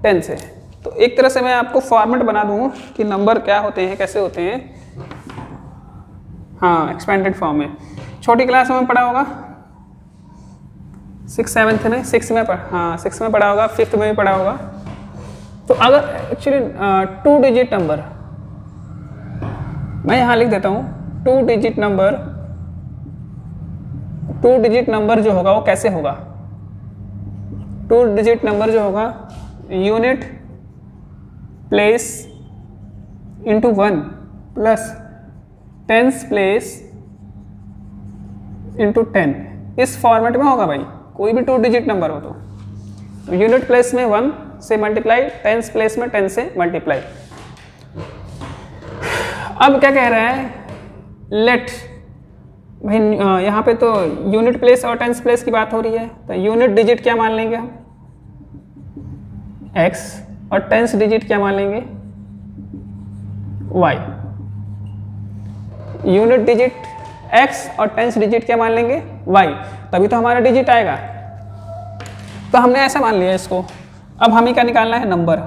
10 से। तो एक तरह से मैं आपको फॉर्मेट बना दूँ कि नंबर क्या होते हैं कैसे होते हैं। हाँ, एक्सपेंडेड फॉर्म में छोटी क्लास में पढ़ा होगा, 6 7th में 6 में हाँ 6 में पढ़ा होगा, 5th में भी पढ़ा होगा। तो अगर एक्चुअली 2 डिजिट नंबर, मैं यहाँ लिख देता हूँ 2 डिजिट नंबर, 2 डिजिट नंबर जो होगा वो कैसे होगा। 2 डिजिट नंबर जो होगा unit place into 1 plus tens place into 10, इस फॉर्मेट में होगा भाई। कोई भी 2 डिजिट नंबर हो तो यूनिट प्लेस में 1 से मल्टीप्लाई, टेंस प्लेस में 10 से मल्टीप्लाई। अब क्या कह रहा है, लेट भाई यहाँ पे तो यूनिट प्लेस और टेंस प्लेस की बात हो रही है, तो यूनिट डिजिट क्या मान लेंगे हम x और टेंस डिजिट क्या मान लेंगे y। यूनिट डिजिट x और टेंस डिजिट क्या मान लेंगे y, तभी तो हमारा डिजिट आएगा। तो हमने ऐसा मान लिया इसको। अब हमें क्या निकालना है, नंबर।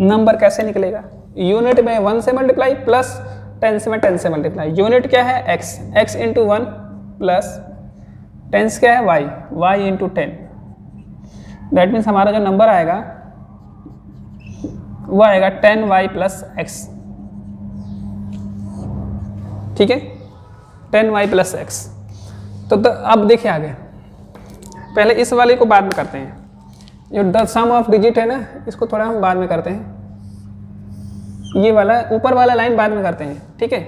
नंबर कैसे निकलेगा, यूनिट में 1 से मल्टीप्लाई प्लस टेंस में 10 से मल्टीप्लाई। यूनिट क्या है x, x into 1 plus tens क्या है y, y into 10। That means हमारा जो नंबर आएगा वो आएगा 10y प्लस x। ठीक है, 10y प्लस x। तो अब देखिए आगे, पहले इस वाले को बाद में करते हैं। जो द सम ऑफ डिजिट है ना, इसको थोड़ा हम बाद में करते हैं। ये वाला ऊपर वाला लाइन बाद में करते हैं। ठीक है,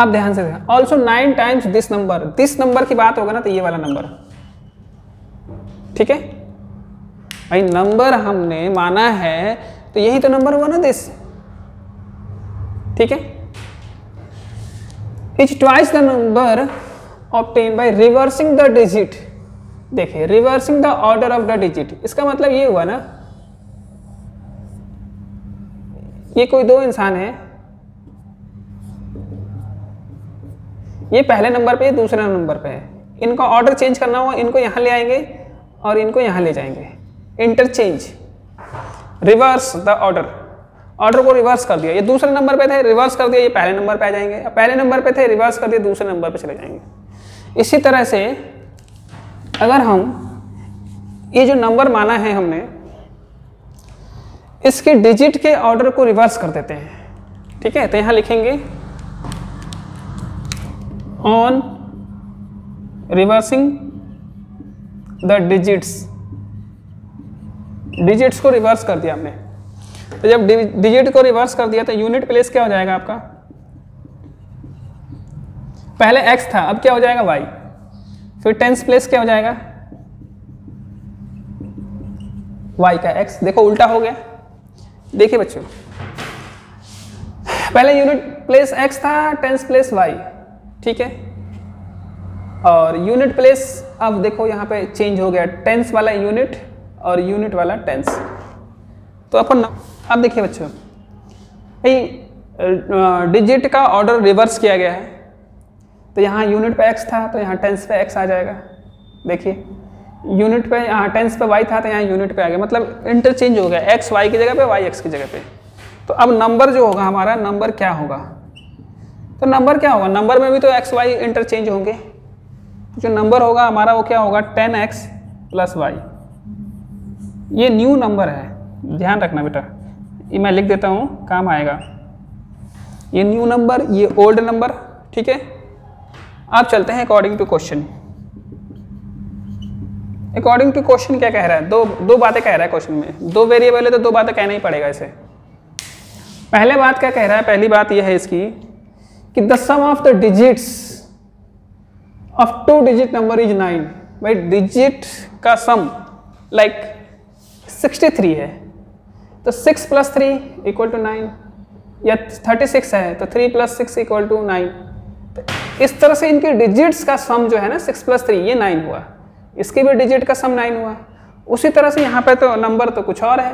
अब ध्यान से देखें। Also 9 times this number, this number की बात होगा ना तो ये वाला नंबर। ठीक है भाई, नंबर हमने माना है तो यही तो नंबर हुआ ना दिस। ठीक है, is twice the number obtained by reversing the digit. देखिए, reversing the order of the digit, इसका मतलब ये हुआ ना, ये कोई 2 इंसान है, ये पहले नंबर पे, दूसरे नंबर पे है। इनका ऑर्डर चेंज करना हो, इनको यहाँ ले आएंगे और इनको यहाँ ले जाएंगे, interchange, reverse the order. Order को रिवर्स कर दिया, ये दूसरे नंबर पे थे, रिवर्स कर दिया, ये पहले नंबर पे आ जाएंगे। पहले नंबर पे थे, रिवर्स कर दिया, दूसरे नंबर पे चले जाएंगे। इसी तरह से अगर हम ये जो नंबर माना है हमने, इसके डिजिट के ऑर्डर को रिवर्स कर देते हैं। ठीक है, तो यहाँ लिखेंगे ऑन रिवर्सिंग द डिजिट्स को रिवर्स कर दिया हमने। तो जब डिजिट को रिवर्स कर दिया तो यूनिट प्लेस क्या हो जाएगा आपका, पहले x था, अब क्या हो जाएगा y, फिर टेंस प्लेस क्या हो जाएगा y का x। देखो उल्टा हो गया। देखिए बच्चों, पहले यूनिट प्लेस x था, टेंस प्लेस y, ठीक है, और यूनिट प्लेस अब देखो यहाँ पे चेंज हो गया, टेंस वाला यूनिट और यूनिट वाला टेंस। तो अपन अब देखिए बच्चों, डिजिट का ऑर्डर रिवर्स किया गया है। तो यहाँ यूनिट पे x था तो यहाँ टेंस पे x आ जाएगा। देखिए यूनिट पे यहाँ टेंस पे y था तो यहाँ यूनिट पे आ गया, मतलब इंटरचेंज हो गया, x y की जगह पे y x की जगह पे। तो अब नंबर जो होगा हमारा, नंबर क्या होगा, तो नंबर क्या होगा, नंबर में भी तो x y इंटरचेंज होंगे। जो नंबर होगा हमारा वो क्या होगा 10x + y। ये न्यू नंबर है, ध्यान रखना बेटा, ये मैं लिख देता हूँ काम आएगा। ये न्यू नंबर, ये ओल्ड नंबर, ठीक है। अब चलते हैं according to question. According to question क्या कह रहा है, दो बातें कह रहा है क्वेश्चन में, दो वेरिएबल है तो दो बातें कहना ही पड़ेगा इसे। पहले बात क्या कह रहा है, पहली बात यह है इसकी कि the sum of the digits of 2 digit number is 9। भाई डिजिट का सम लाइक 63 है तो 6 + 3 = 9, या 36 है तो 3 + 6 = 9। तो इस तरह से इनके डिजिट्स का सम जो है ना 6 + 3 ये 9 हुआ, इसके भी डिजिट का सम 9 हुआ। उसी तरह से यहाँ पे तो नंबर तो कुछ और है,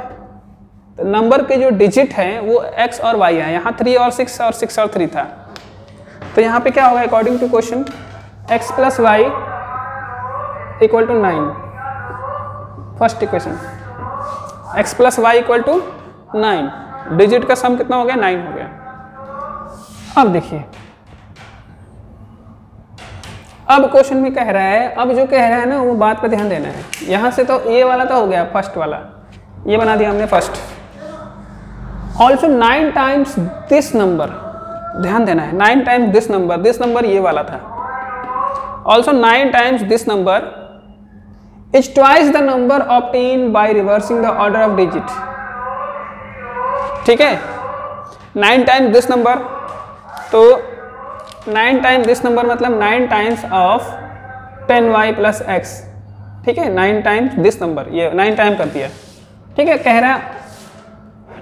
तो नंबर के जो डिजिट हैं वो x और y है, यहाँ 3 और 6 और 6 और 3 था। तो यहाँ पे क्या होगा according to question, x + y = 9। First equation x + y = 9, digit का सम कितना हो गया 9 हो गया। अब देखिए, अब क्वेश्चन में कह रहा है, अब जो कह रहा है ना वो बात पे ध्यान देना है। यहाँ से तो ये वाला तो हो गया फर्स्ट वाला, ये बना दिया हमने first. Also 9 times this number, ध्यान देना है 9 टाइम्स दिस नंबर ये वाला था। Also 9 times this number is twice the number obtained by reversing the order of digit. ठीक है, 9 टाइम्स दिस नंबर, तो 9 टाइम्स दिस नंबर मतलब 9 टाइम्स ऑफ 10y + x। ठीक है, 9 टाइम्स दिस नंबर, ये 9 टाइम कर दिया। ठीक है, कह रहा है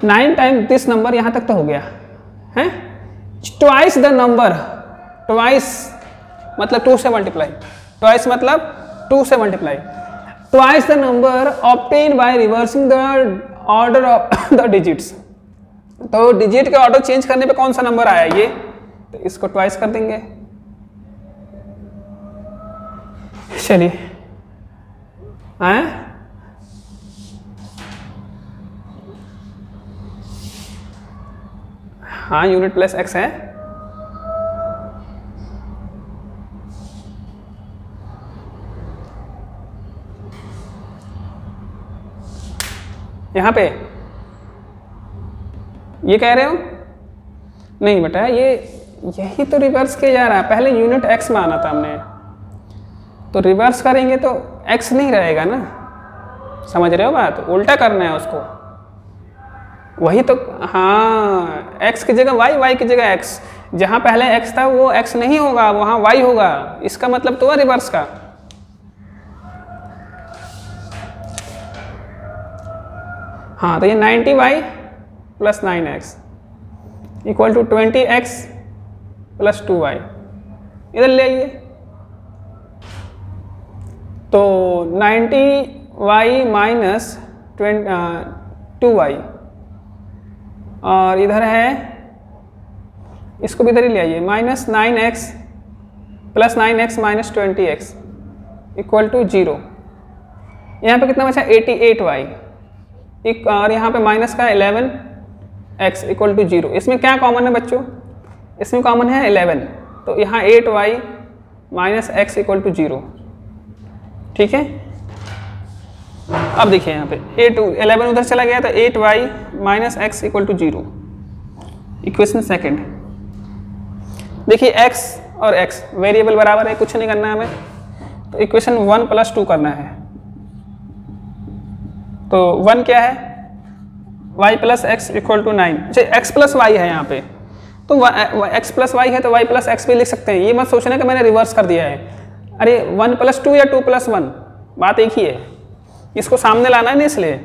9 टाइम्स दिस नंबर, यहाँ तक तो हो गया है। ट्वाइस द नंबर, ट्वाइस मतलब 2 से मल्टीप्लाई, ट्वाइस मतलब 2 से multiply, twice the number obtained by reversing the order of the digits. तो डिजिट के ऑर्डर चेंज करने पे कौन सा नंबर आया ये, तो इसको ट्वाइस कर देंगे। चलिए आए, हाँ यूनिट प्लस x है। यहाँ पे ये कह रहे हो नहीं बेटा, ये यही तो रिवर्स किया जा रहा है। पहले यूनिट x में आना था हमने, तो रिवर्स करेंगे तो x नहीं रहेगा ना, समझ रहे हो बात, उल्टा करना है उसको। वही तो, हाँ x की जगह y, y की जगह x, जहाँ पहले x था वो x नहीं होगा, वहाँ y होगा। इसका मतलब तो है रिवर्स का। हाँ, तो ये 90y + 9x = 20x + 2y, इधर ले आइए। तो 90y - 2y, और इधर है, इसको भी इधर ही ले आइए, -9x + 9x - 20x = 0। यहाँ पे कितना बचा 88y, और यहाँ पे माइनस का 11x = 0। इसमें क्या कॉमन है बच्चों, इसमें कॉमन है 11, तो यहाँ 8y - x = 0। ठीक है, अब देखिए यहाँ पे 11 उधर चला गया तो 8y - x = 0। इक्वेशन सेकंड, देखिए x और x वेरिएबल बराबर है, कुछ नहीं करना है हमें, तो इक्वेशन 1 + 2 करना है। तो 1 क्या है, y + x = 9, x + y है यहाँ पे, तो x + y है तो y + x भी लिख सकते हैं। ये मत सोचना कि मैंने रिवर्स कर दिया है, अरे 1 + 2 या 2 + 1 बात एक ही है, इसको सामने लाना है ना, इसलिए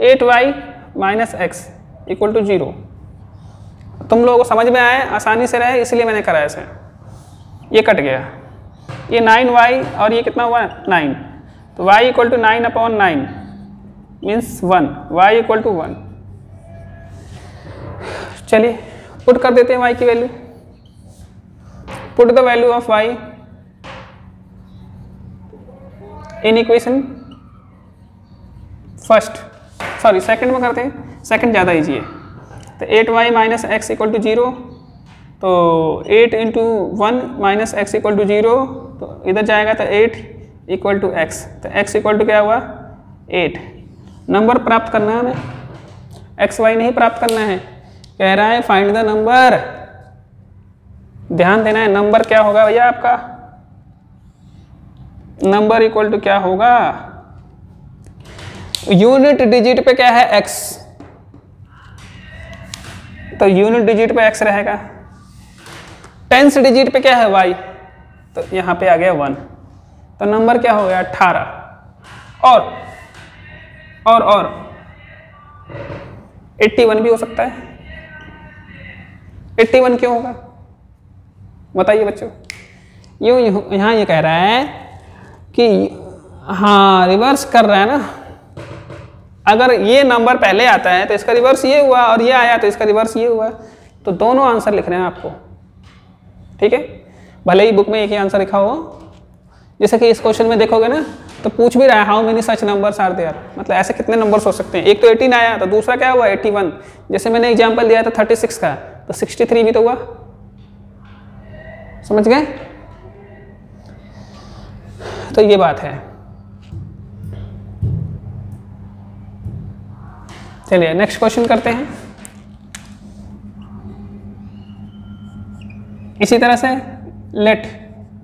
8y - x = 0। तुम लोगों को समझ में आए, आसानी से रहे, इसलिए मैंने करा ऐसे। ये कट गया, ये 9y और ये कितना हुआ 9, तो y = 9/9 मीन्स 1, y = 1। चलिए पुट कर देते हैं y की value, put the value of y in equation second में करते हैं, सेकंड ज़्यादा ईजी है। तो 8y - x = 0, तो 8 × 1 - x = 0, तो इधर जाएगा तो 8 = x, तो x = क्या हुआ 8। नंबर प्राप्त करना है हमें, x y नहीं प्राप्त करना है, कह रहा है फाइंड द नंबर। ध्यान देना है, नंबर क्या होगा भैया आपका, नंबर इक्वल टू क्या होगा, यूनिट डिजिट पे क्या है x, तो यूनिट डिजिट पे x रहेगा, टेंस डिजिट पे क्या है y, तो यहाँ पे आ गया 1, तो नंबर क्या हो गया 18। और 81 भी हो सकता है। 81 क्यों होगा बताइए बच्चों, यूँ यहाँ ये कह रहा है कि हाँ रिवर्स कर रहा है ना, अगर ये नंबर पहले आता है तो इसका रिवर्स ये हुआ, और ये आया तो इसका रिवर्स ये हुआ, तो दोनों आंसर लिख रहे हैं आपको, ठीक है, भले ही बुक में एक ही आंसर लिखा हो। जैसे कि इस क्वेश्चन में देखोगे ना, तो पूछ भी रहा है how many such numbers are there, मतलब ऐसे कितने नंबर्स हो सकते हैं। एक तो 18 आया, तो दूसरा क्या हुआ 81, जैसे मैंने एग्जाम्पल दिया था 36 का, तो 63 भी तो हुआ, समझ गए। तो ये बात है। चलिए नेक्स्ट क्वेश्चन करते हैं। इसी तरह से लेट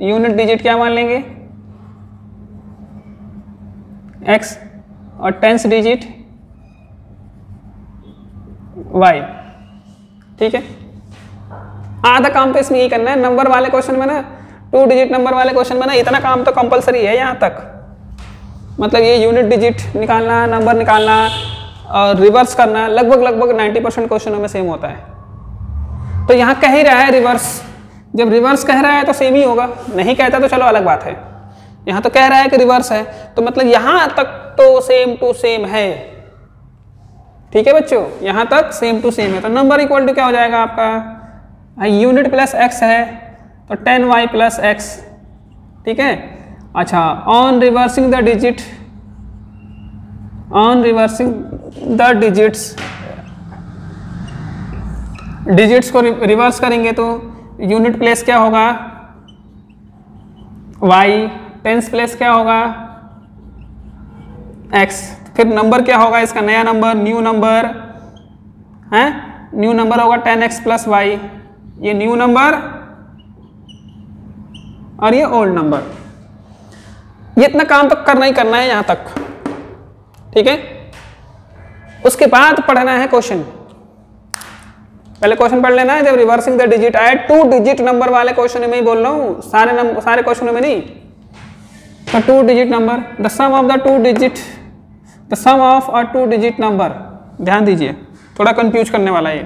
यूनिट डिजिट क्या मान लेंगे x और टेंस डिजिट y, ठीक है। आधा काम तो इसमें यही करना है, नंबर वाले क्वेश्चन में ना, 2 डिजिट नंबर वाले क्वेश्चन में ना, इतना काम तो कंपलसरी है यहाँ तक, मतलब ये यूनिट डिजिट निकालना, नंबर निकालना और रिवर्स करना लगभग 90% क्वेश्चनों में सेम होता है। तो यहाँ कह ही रहा है रिवर्स, जब रिवर्स कह रहा है तो सेम ही होगा, नहीं कहता तो चलो अलग बात है। यहाँ तो कह रहा है कि रिवर्स है, तो मतलब यहाँ तक तो सेम टू सेम है, ठीक है बच्चों, यहाँ तक सेम टू सेम है। तो नंबर इक्वल टू क्या हो जाएगा आपका, यूनिट प्लस x है तो 10y + x, ठीक है। अच्छा, on reversing the digit, on reversing the digits को रिवर्स करेंगे तो यूनिट प्लेस क्या होगा y, टेंस प्लेस क्या होगा x, फिर नंबर क्या होगा इसका नया नंबर, न्यू नंबर है, न्यू नंबर होगा 10x + y, ये न्यू नंबर और ये ओल्ड नंबर। ये इतना काम तो करना ही करना है यहाँ तक, ठीक है। उसके बाद पढ़ना है क्वेश्चन, पहले क्वेश्चन पढ़ लेना है। जब रिवर्सिंग द डिजिट आए, 2 डिजिट नंबर वाले क्वेश्चन में ही बोल रहा हूँ, सारे क्वेश्चनों में नहीं। तो 2 digit number, the sum of the 2 digit, the sum of a 2 digit number, ध्यान दीजिए थोड़ा कंफ्यूज करने वाला है।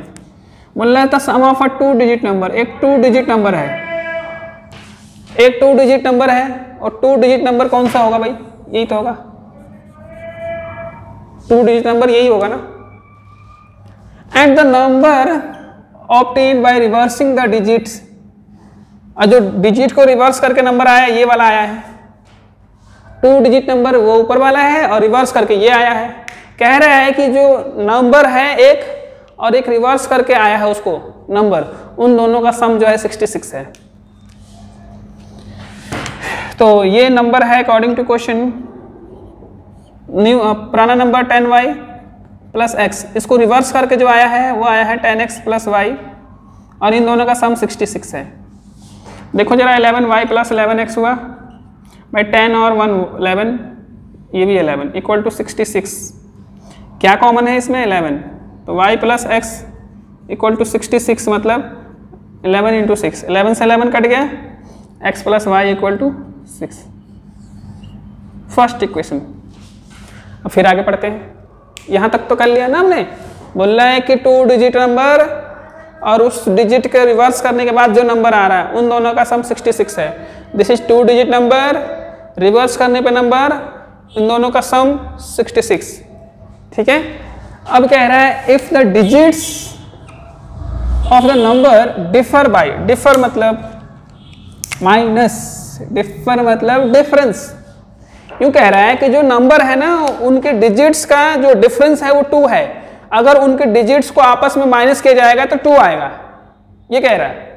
बोल रहा था सम ऑफ अ 2 डिजिट नंबर, एक 2 डिजिट नंबर है, एक 2 डिजिट नंबर है, और 2 डिजिट नंबर कौन सा होगा भाई, यही तो होगा 2 डिजिट नंबर, यही होगा ना। And the number obtained by reversing the digits, और जो डिजिट को रिवर्स करके नंबर आया ये वाला आया है, 2 डिजिट नंबर वो ऊपर वाला है और रिवर्स करके ये आया है। कह रहा है कि जो नंबर है एक और एक रिवर्स करके आया है उसको नंबर, उन दोनों का सम जो है 66 है। तो ये नंबर है अकॉर्डिंग टू क्वेश्चन, न्यू पुराना नंबर 10y + x, इसको रिवर्स करके जो आया है वो आया है 10x + y और इन दोनों का सम 66 है। देखो जरा 11y प्लस 11x हुआ भाई 10 और 1 11, ये भी 11 इक्वल टू 66। क्या कॉमन है इसमें 11, तो y plus x equal to 66 मतलब 11 इंटू 6, 11 से 11 कट गया, x plus y equal to 6, first equation. अब फिर आगे पढ़ते हैं, यहाँ तक तो कर लिया ना हमने। बोल रहा है कि 2 डिजिट नंबर और उस डिजिट के रिवर्स करने के बाद जो नंबर आ रहा है उन दोनों का सम 66 है। This is 2 digit number, reverse करने पे नंबर, इन दोनों का सम 66। ठीक है, अब कह रहा है if the digits of the number differ by, differ मतलब माइनस, डिफर मतलब डिफरेंस। यूँ कह रहा है कि जो नंबर है ना उनके डिजिट्स का जो डिफरेंस है वो 2 है, अगर उनके डिजिट्स को आपस में माइनस किया जाएगा तो 2 आएगा, ये कह रहा है।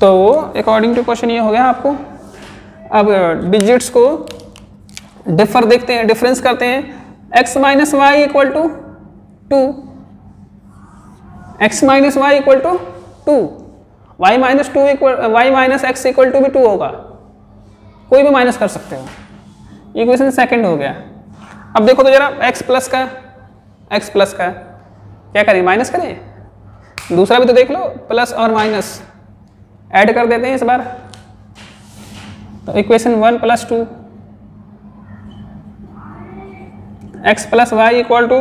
तो अकॉर्डिंग टू क्वेश्चन ये हो गया आपको। अब डिजिट्स को डिफर देखते हैं, डिफरेंस करते हैं। x minus y equal to 2, x minus y equal to 2, y minus 2 equal y minus x equal to भी 2 होगा, कोई भी माइनस कर सकते हो। इक्वेशन सेकंड हो गया। अब देखो तो जरा x प्लस का, x प्लस का क्या करें, माइनस करें, दूसरा भी तो देख लो, प्लस और माइनस ऐड कर देते हैं इस बार। तो equation 1 plus 2, x plus y equal to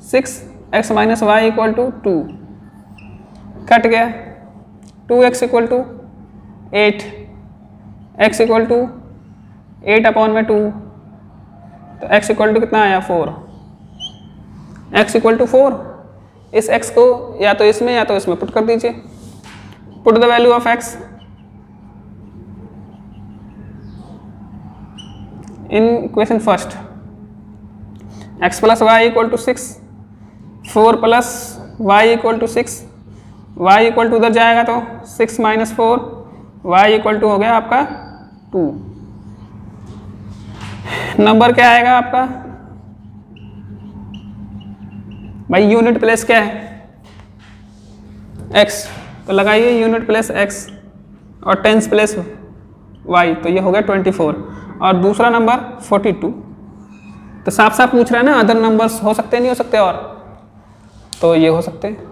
6, x minus y equal to 2, cut गया, 2x equal to 8, x equal to 8 upon में 2, तो x इक्वल टू कितना आया 4, x इक्वल टू 4। इस x को या तो इसमें पुट कर दीजिए, put the value of x in equation first, x plus y equal to 6, 4 plus y equal to 6, y equal to उधर जाएगा तो 6 माइनस 4, y इक्वल टू हो गया आपका 2। नंबर क्या आएगा आपका भाई, यूनिट प्लेस क्या है x, तो लगाइए यूनिट प्लेस x और टेंस प्लेस y, तो ये हो गया 24 और दूसरा नंबर 42। तो साफ साफ पूछ रहा है ना, अदर नंबर्स हो सकते नहीं हो सकते, और तो ये हो सकते हैं।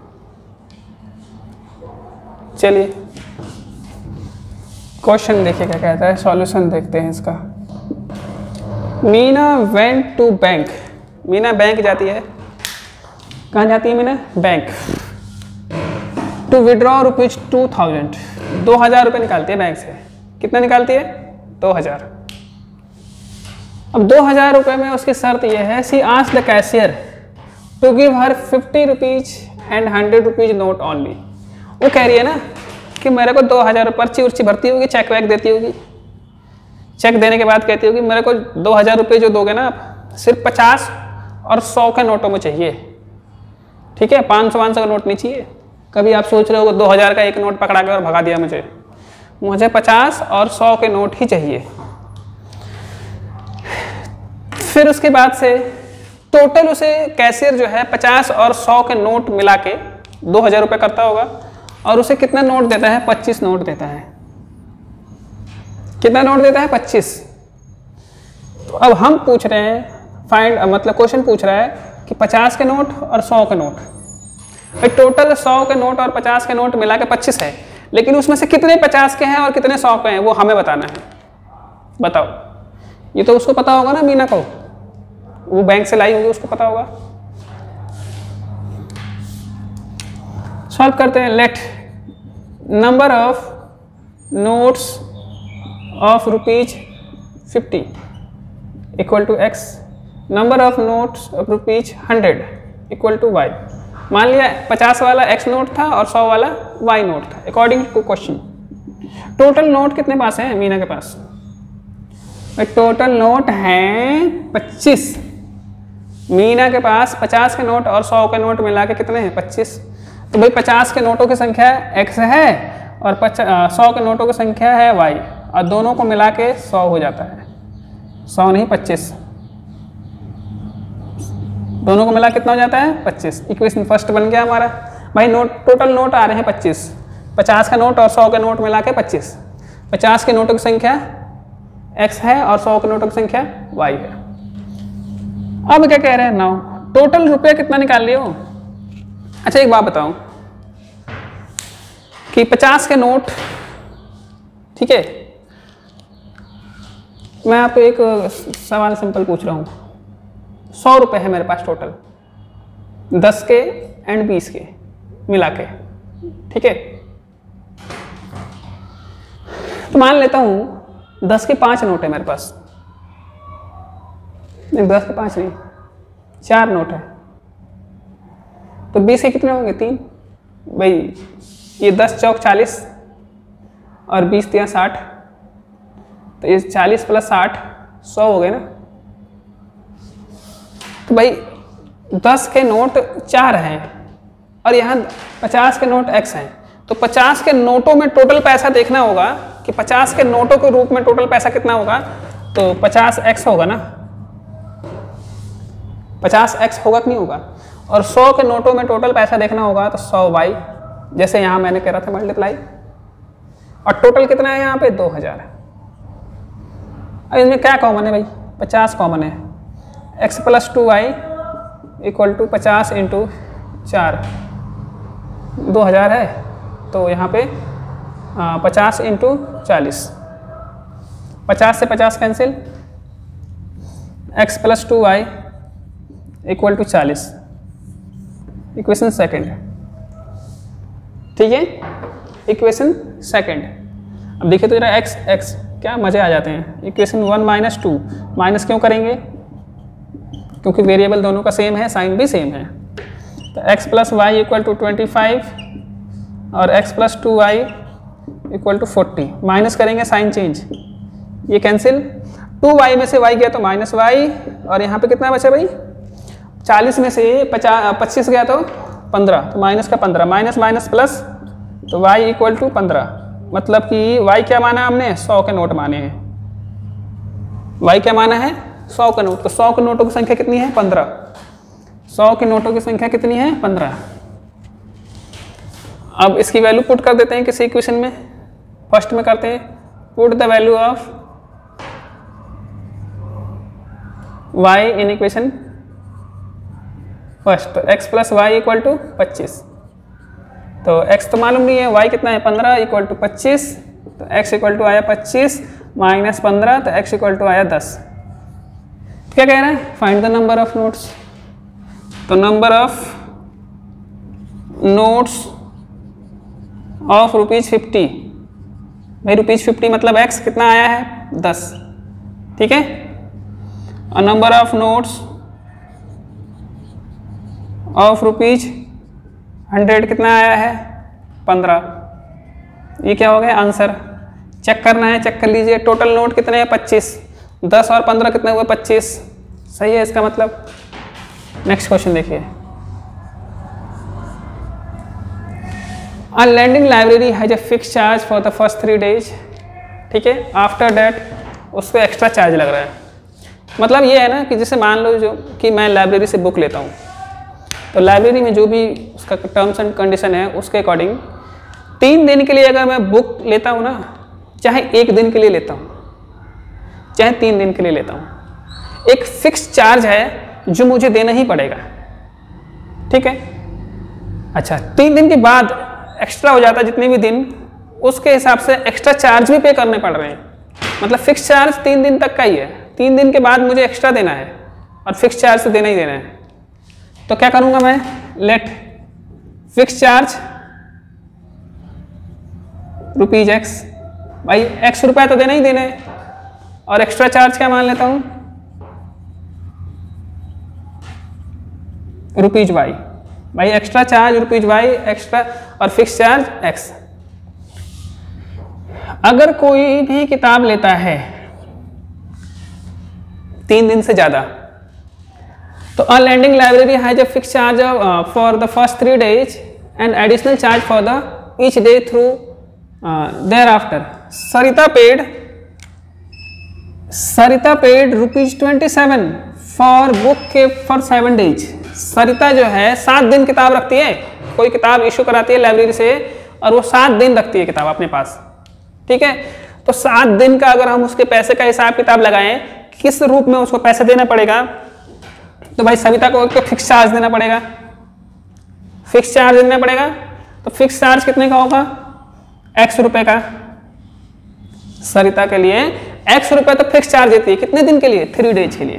चलिए क्वेश्चन देखिए क्या कहता है, सॉल्यूशन देखते हैं इसका। Meena went to bank, Meena bank जाती है, कहाँ जाती है Meena, bank, to withdraw rupees 2000, 2000 रुपये निकालती है बैंक से। कितना निकालती है, 2000। अब 2000 रुपये में उसकी शर्त यह है, she asked the cashier to give her 50 rupees and 100 rupees note only. वो कह रही है ना कि मेरे को 2000 पर्ची उर्ची भरती होगी, चेक वैक देती होगी, चेक देने के बाद कहती होगी मेरे को 2000 रुपये जो दोगे ना आप, सिर्फ 50 और 100 के नोटों में चाहिए। ठीक है, 500 का नोट नहीं चाहिए। कभी आप सोच रहे हो 2000 का एक नोट पकड़ा के और भगा दिया मुझे 50 और 100 के नोट ही चाहिए। फिर उसके बाद से टोटल उसे कैशियर जो है 50 और 100 के नोट मिला के 2000 रुपये करता होगा, और उसे कितना नोट देता है, 25 नोट देता है। कितना नोट देता है, 25। तो अब हम पूछ रहे हैं फाइंड, मतलब क्वेश्चन पूछ रहा है कि 50 के नोट और 100 के नोट, भाई टोटल 100 के नोट और 50 के नोट मिला के 25 है, लेकिन उसमें से कितने 50 के हैं और कितने 100 के हैं वो हमें बताना है। बताओ, ये तो उसको पता होगा ना, मीना को, वो बैंक से लाई होगी, उसको पता होगा। सॉल्व करते हैं। Let number of notes of rupees 50 equal to x, number of notes of rupees 100 equal to y। मान लिया 50 वाला x नोट था और 100 वाला y नोट था। According to question total note कितने पास है मीना के पास, टोटल नोट हैं 25। मीना के पास 50 के नोट और 100 के नोट मिला के कितने हैं, 25। तो भाई 50 के नोटों की संख्या x है और 100 के नोटों की संख्या है y, और दोनों को मिला के 100 हो जाता है। 100 नहीं 25, दोनों को मिला कितना हो जाता है, 25। इक्वेशन फर्स्ट बन गया हमारा। भाई नोट टोटल नोट आ रहे हैं 25, 50 का नोट और 100 के नोट मिला के 25। 50 के नोटों की संख्या x है और 100 के नोटों की संख्या y है। अब क्या कह रहे हैं 9, टोटल रुपया कितना निकाल लिए हो। अच्छा एक बात बताओ कि 50 के नोट, ठीक है, मैं आपको एक सवाल सिंपल पूछ रहा हूँ। 100 रुपये है मेरे पास टोटल, 10 के एंड 20 के मिला के, ठीक है। तो मान लेता हूँ 10 के 5 नोट है मेरे पास, नहीं 10 के 5 नहीं, 4 नोट है, तो 20 के कितने होंगे 3। भाई ये 10 चौक 40 और 20 तिया 60, तो ये 40 + 60 100 हो गए ना। तो भाई 10 के नोट 4 हैं और यहाँ 50 के नोट x हैं, तो 50 के नोटों में टोटल पैसा देखना होगा कि 50 के नोटों के रूप में टोटल पैसा कितना होगा, तो 50x होगा ना, 50x होगा कि नहीं होगा। और 100 के नोटों में टोटल पैसा देखना होगा तो 100y, जैसे यहाँ मैंने कह रहा था मल्टीप्लाई, और टोटल कितना है यहाँ पे 2000 है। अब इसमें क्या कॉमन है भाई, 50 कॉमन है, x + 2y = 50 × 4, 2000 है, तो यहाँ पे 50 × 40, 50 से 50 cancel, x + 2y = 40, equation second, ठीक है, इक्वेशन सेकंड। अब देखिए तो जरा x क्या मजे आ जाते हैं। इक्वेशन 1 - 2 माइनस क्यों करेंगे, क्योंकि वेरिएबल दोनों का सेम है, साइन भी सेम है। तो x + y = 25 और x + 2y = 40, माइनस करेंगे साइन चेंज, ये कैंसिल, 2y में से y गया तो -y, और यहाँ पे कितना बचा भाई, 40 में से 25 गया तो 15, तो माइनस का 15, माइनस माइनस प्लस, तो y = 15, मतलब कि y क्या माना हमने, 100 के नोट माने हैं। y क्या माना है, 100 के नोट, तो 100 के नोटों की संख्या कितनी है 15, 100 के नोटों की संख्या कितनी है 15। अब इसकी वैल्यू पुट कर देते हैं किसी इक्वेशन में, फर्स्ट में करते हैं, put the value of y in equation first, तो x + y = 25, तो x तो मालूम नहीं है, y कितना है 15 = 25, तो x = आया 25 - 15, तो x = आया 10। क्या कह रहा है, find the number of notes, तो नंबर ऑफ नोट्स ऑफ ₹50, भाई ₹50 मतलब x कितना आया है 10, ठीक है, और नंबर ऑफ नोट्स ऑफ ₹100 कितना आया है 15। ये क्या हो गया आंसर, चेक करना है, चेक कर लीजिए, टोटल नोट कितने हैं 25, 10 और 15 कितने हुए 25, सही है इसका मतलब। नेक्स्ट क्वेश्चन देखिए, A lending library has a fixed charge for the first 3 days, ठीक है, आफ्टर दैट उस पर एक्स्ट्रा चार्ज लग रहा है। मतलब ये है ना कि जैसे मान लो जो कि मैं लाइब्रेरी से बुक लेता हूँ, तो लाइब्रेरी में जो भी उसका टर्म्स एंड कंडीशन है उसके अकॉर्डिंग 3 दिन के लिए अगर मैं बुक लेता हूँ ना, चाहे 1 दिन के लिए लेता हूँ, चाहे 3 दिन के लिए लेता हूँ, एक फिक्स चार्ज है जो मुझे देना ही पड़ेगा, ठीक है। अच्छा 3 दिन के बाद एक्स्ट्रा हो जाता है जितने भी दिन, उसके हिसाब से एक्स्ट्रा चार्ज भी पे करने पड़ रहे हैं। मतलब फिक्स चार्ज 3 दिन तक का ही है, 3 दिन के बाद मुझे एक्स्ट्रा देना है और फिक्स चार्ज तो देना ही देना है। तो क्या करूंगा मैं, लेट फिक्स चार्ज ₹x, भाई x रुपया तो देना ही देना है, और एक्स्ट्रा चार्ज क्या मान लेता हूं ₹y, भाई एक्स्ट्रा चार्ज ₹y एक्स्ट्रा और फिक्स चार्ज x। अगर कोई भी किताब लेता है 3 दिन से ज्यादा, तो a lending library has a fixed charge for the first 3 days and additional charge for the each day through thereafter. Sarita paid ₹27 for book kept for 7 days. सरिता जो है 7 दिन किताब रखती है, कोई किताब इशू कराती है लाइब्रेरी से और वो 7 दिन रखती है किताब अपने पास, ठीक है। तो 7 दिन का अगर हम उसके पैसे का हिसाब किताब लगाएं, किस रूप में उसको पैसे देना पड़ेगा, तो भाई सविता को तो फिक्स चार्ज देना पड़ेगा, फिक्स चार्ज देना पड़ेगा। तो फिक्स चार्ज कितने का होगा, x रुपए का। सरिता के लिए x रुपए तो फिक्स चार्ज देती है, कितने दिन के लिए, 3 डेज के लिए।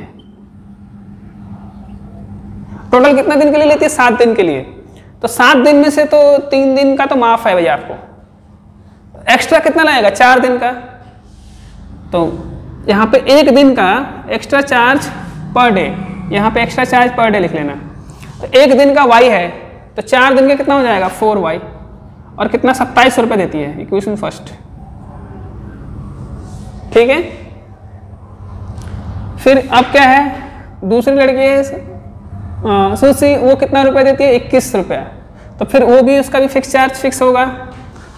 टोटल कितना दिन के लिए लेती है, 7 दिन के लिए। तो 7 दिन में से तो 3 दिन का तो माफ है भैया आपको, एक्स्ट्रा कितना लगेगा, 4 दिन का। तो यहाँ पे 1 दिन का एक्स्ट्रा चार्ज पर डे, यहाँ पे एक्स्ट्रा चार्ज पर डे लिख लेना। तो 1 दिन का y है, तो 4 दिन का कितना हो जाएगा, 4y, और कितना 27 रुपये देती है, इक्वेशन फर्स्ट, ठीक है। फिर अब क्या है, दूसरी लड़की है सुशी, वो कितना रुपए देती है, 21 रुपया। तो फिर वो भी, उसका भी फिक्स चार्ज फिक्स होगा।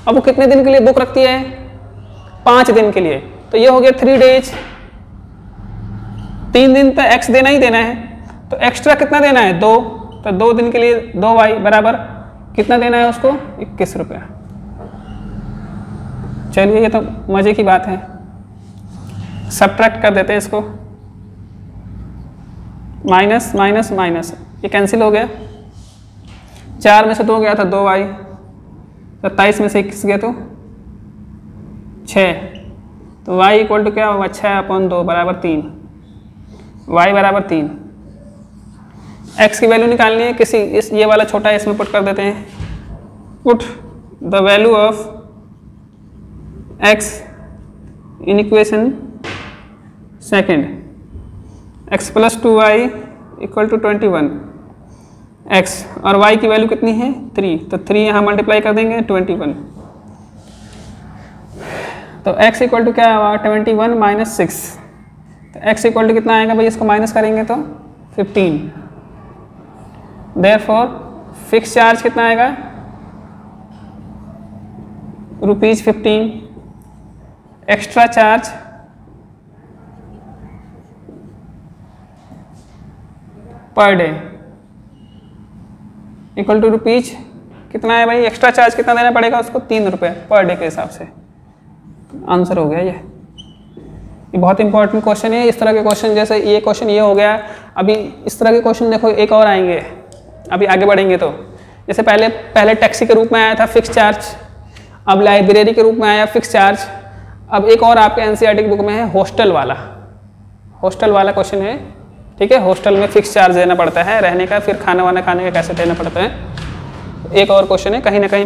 अब वो कितने दिन के लिए बुक रखती है, 5 दिन के लिए। तो ये हो गया 3 डेज, 3 दिन तो x देना ही देना है, तो एक्स्ट्रा कितना देना है, 2। तो 2 दिन के लिए 2y बराबर कितना देना है उसको, 21 रुपया। चलिए ये तो मजे की बात है, सब्ट्रैक्ट कर देते हैं इसको, माइनस माइनस माइनस, ये कैंसिल हो गया। 4 में से 2 गया था 2y, 27 में से 21 गया तो 6, तो y इक्वल टू क्या होगा, 6/2 बराबर 3, y बराबर 3। x की वैल्यू निकालनी है, किसी इस ये वाला छोटा इसमें पुट कर देते हैं, put the value of x in equation second, x + 2y equal to 21, x और y की वैल्यू कितनी है, 3, तो 3 यहाँ मल्टीप्लाई कर देंगे 21, तो x इक्वल टू क्या हुआ, 21 - 6, तो x इक्वल टू कितना आएगा भाई, इसको माइनस करेंगे तो 15। देयरफॉर फिक्स चार्ज कितना आएगा, ₹15, extra charge per day equal to rupees कितना है भाई, एक्स्ट्रा चार्ज कितना देना पड़ेगा उसको, 3 रुपये पर डे के हिसाब से। आंसर हो गया ये बहुत इंपॉर्टेंट क्वेश्चन है। इस तरह के क्वेश्चन, जैसे ये क्वेश्चन ये हो गया, अभी इस तरह के क्वेश्चन देखो एक और आएंगे, अभी आगे बढ़ेंगे तो। जैसे पहले टैक्सी के रूप में आया था फिक्स चार्ज, अब लाइब्रेरी के रूप में आया फिक्स चार्ज, अब एक और आपके एनसीईआरटी की बुक में है हॉस्टल वाला क्वेश्चन है, ठीक है। हॉस्टल में फिक्स चार्ज देना पड़ता है रहने का, फिर खाना वाना खाने का कैसे देना पड़ता है, एक और क्वेश्चन है, कहीं ना कहीं